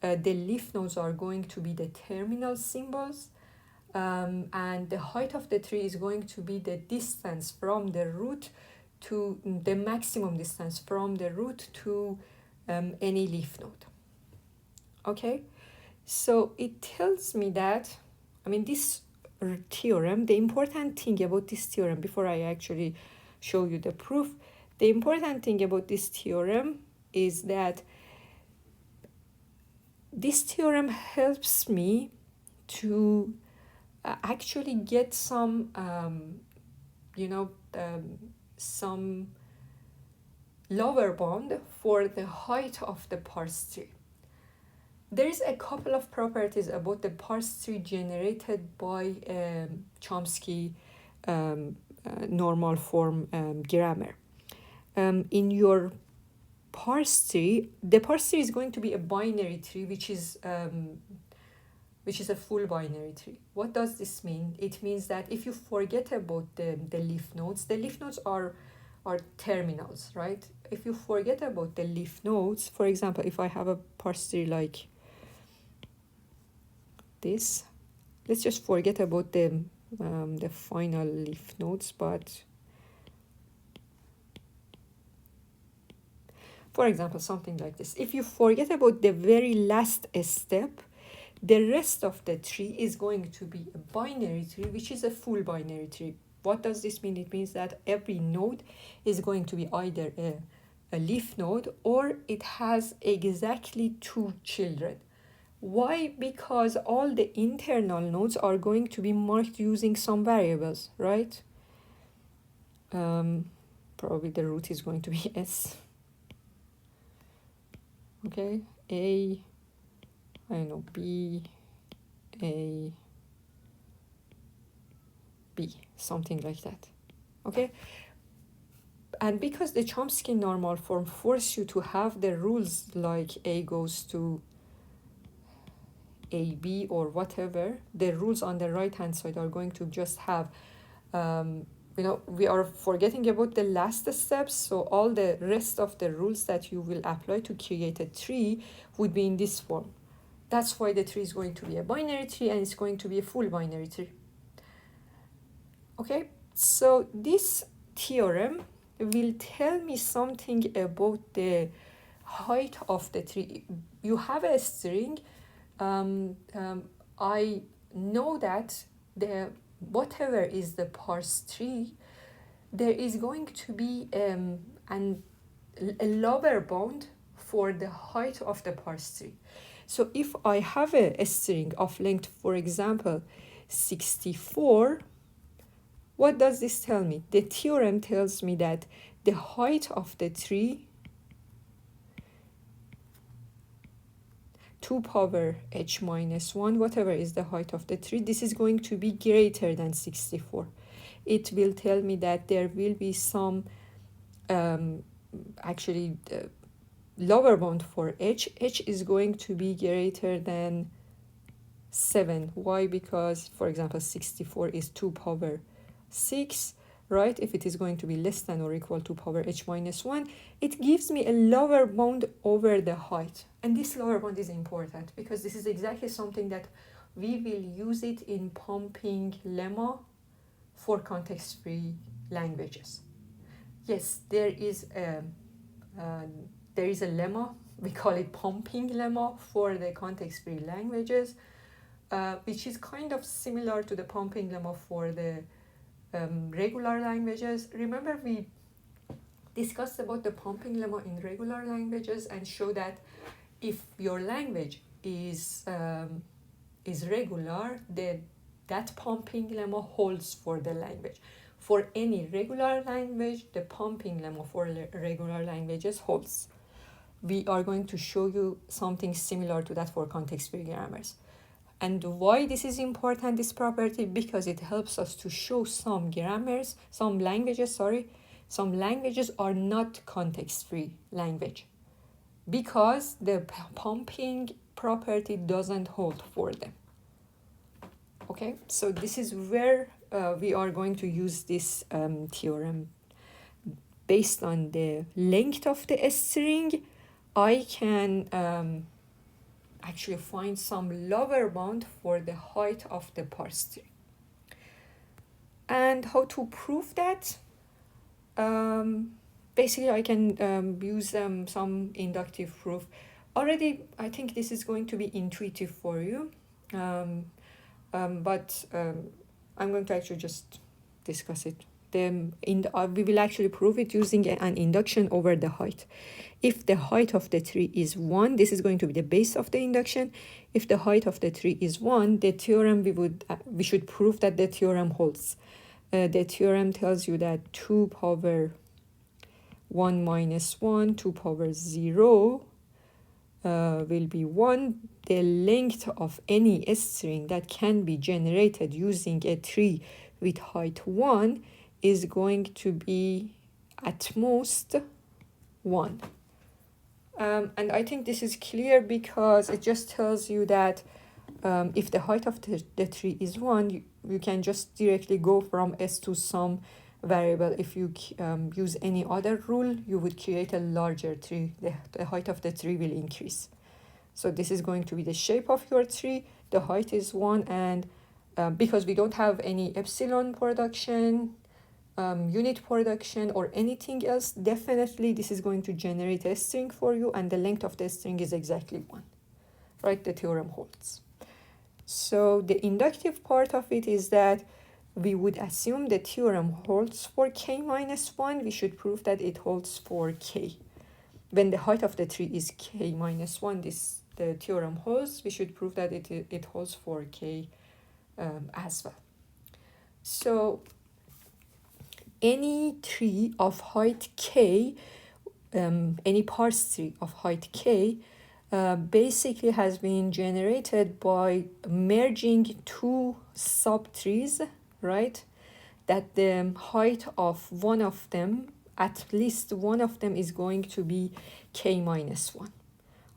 the leaf nodes are going to be the terminal symbols, and the height of the tree is going to be the distance from the root to the maximum distance from the root to any leaf node. Okay, so it tells me that, I mean, this theorem, the important thing about this theorem, before I actually show you the proof, the important thing about this theorem is that this theorem helps me to actually get some, some lower bound for the height of the parse tree. There is a couple of properties about the parse tree generated by Chomsky normal form grammar. In your parse tree, the parse tree is going to be a binary tree, which is a full binary tree. What does this mean? It means that if you forget about the leaf nodes are terminals, right? If you forget about the leaf nodes, for example, if I have a parse tree like this, let's just forget about the final leaf nodes, but for example, something like this. If you forget about the very last step, the rest of the tree is going to be a binary tree, which is a full binary tree. What does this mean? It means that every node is going to be either a leaf node or it has exactly 2 children. Why? Because all the internal nodes are going to be marked using some variables, right? Probably the root is going to be S. Okay, A, I don't know, B, A, B, something like that. Okay, and because the Chomsky normal form forces you to have the rules like A goes to AB or whatever, the rules on the right hand side are going to just have we are forgetting about the last steps, so all the rest of the rules that you will apply to create a tree would be in this form. That's why the tree is going to be a binary tree and it's going to be a full binary tree. Okay, so this theorem will tell me something about the height of the tree. You have a string. I know that whatever is the parse tree, there is going to be a lower bound for the height of the parse tree. So if I have a string of length, for example, 64, what does this tell me? The theorem tells me that the height of the tree 2 power h minus 1, whatever is the height of the tree, this is going to be greater than 64. It will tell me that there will be some lower bound for h. H is going to be greater than 7. Why? Because, for example, 64 is 2 power 6, right? If it is going to be less than or equal to power h minus 1, it gives me a lower bound over the height. And this lower bound is important because this is exactly something that we will use it in pumping lemma for context-free languages. Yes, there is a lemma, we call it pumping lemma for the context-free languages, which is kind of similar to the pumping lemma for the regular languages. Remember, we discussed about the pumping lemma in regular languages and show that if your language is regular, that pumping lemma holds for the language. For any regular language, the pumping lemma for regular languages holds. We are going to show you something similar to that for context-free grammars. And why this is important, this property? Because it helps us to show some languages are not context-free language, because the pumping property doesn't hold for them. Okay, so this is where we are going to use this theorem. Based on the length of the string, I can actually find some lower bound for the height of the parse tree. And how to prove that? Basically, I can use some inductive proof. Already, I think this is going to be intuitive for you, but I'm going to actually just discuss it. We will actually prove it using an induction over the height. If the height of the tree is 1, this is going to be the base of the induction. If the height of the tree is 1, the theorem we should prove that the theorem holds. The theorem tells you that 2 power 1 minus 1, 2 power 0 will be 1. The length of any string that can be generated using a tree with height 1 is going to be at most 1. And I think this is clear because it just tells you that if the height of the tree is 1, you can just directly go from s to some variable. If you use any other rule, you would create a larger tree. The height of the tree will increase. So this is going to be the shape of your tree. The height is 1, and because we don't have any epsilon production, unit production, or anything else, definitely this is going to generate a string for you, and the length of the string is exactly 1. Right? The theorem holds. So the inductive part of it is that we would assume the theorem holds for k minus 1. We should prove that it holds for k. When the height of the tree is k minus 1, the theorem holds. We should prove that it holds for k as well. So any tree of height k, any parse tree of height k, basically has been generated by merging two subtrees, right? That the height of one of them, at least one of them, is going to be k minus 1.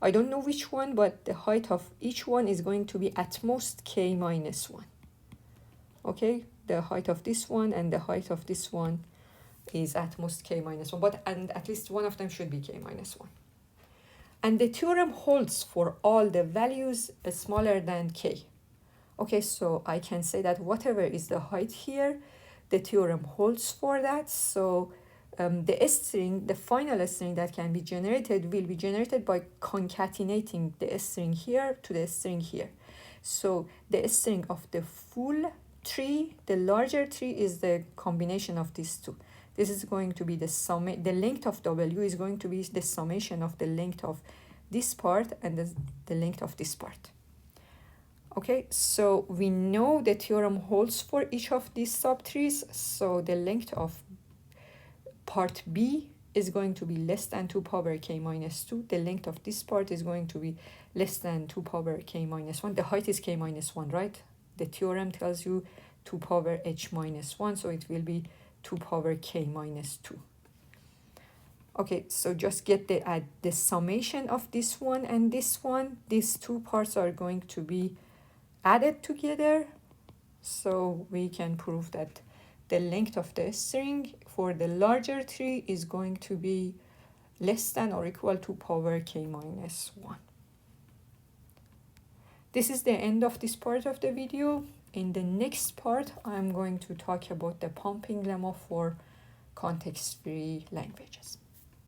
I don't know which one, but the height of each one is going to be at most k minus 1. Okay, the height of this one and the height of this one is at most k minus 1, and at least one of them should be k minus 1. And the theorem holds for all the values smaller than k. Okay, so I can say that whatever is the height here, the theorem holds for that. So the final string that can be generated will be generated by concatenating the string here to the string here. So the string of the full tree, the larger tree, is the combination of these two. This is going to be the length of W is going to be the summation of the length of this part and the length of this part. Okay, so we know the theorem holds for each of these subtrees. So the length of part B is going to be less than 2 power k minus 2. The length of this part is going to be less than 2 power k minus 1. The height is k minus 1, right? The theorem tells you 2 power h minus 1, so it will be 2 power k minus 2. Okay, so just get the summation of this one and this one. These two parts are going to be added together, so we can prove that the length of the string for the larger tree is going to be less than or equal to power k minus 1. This is the end of this part of the video. In the next part, I'm going to talk about the pumping lemma for context-free languages.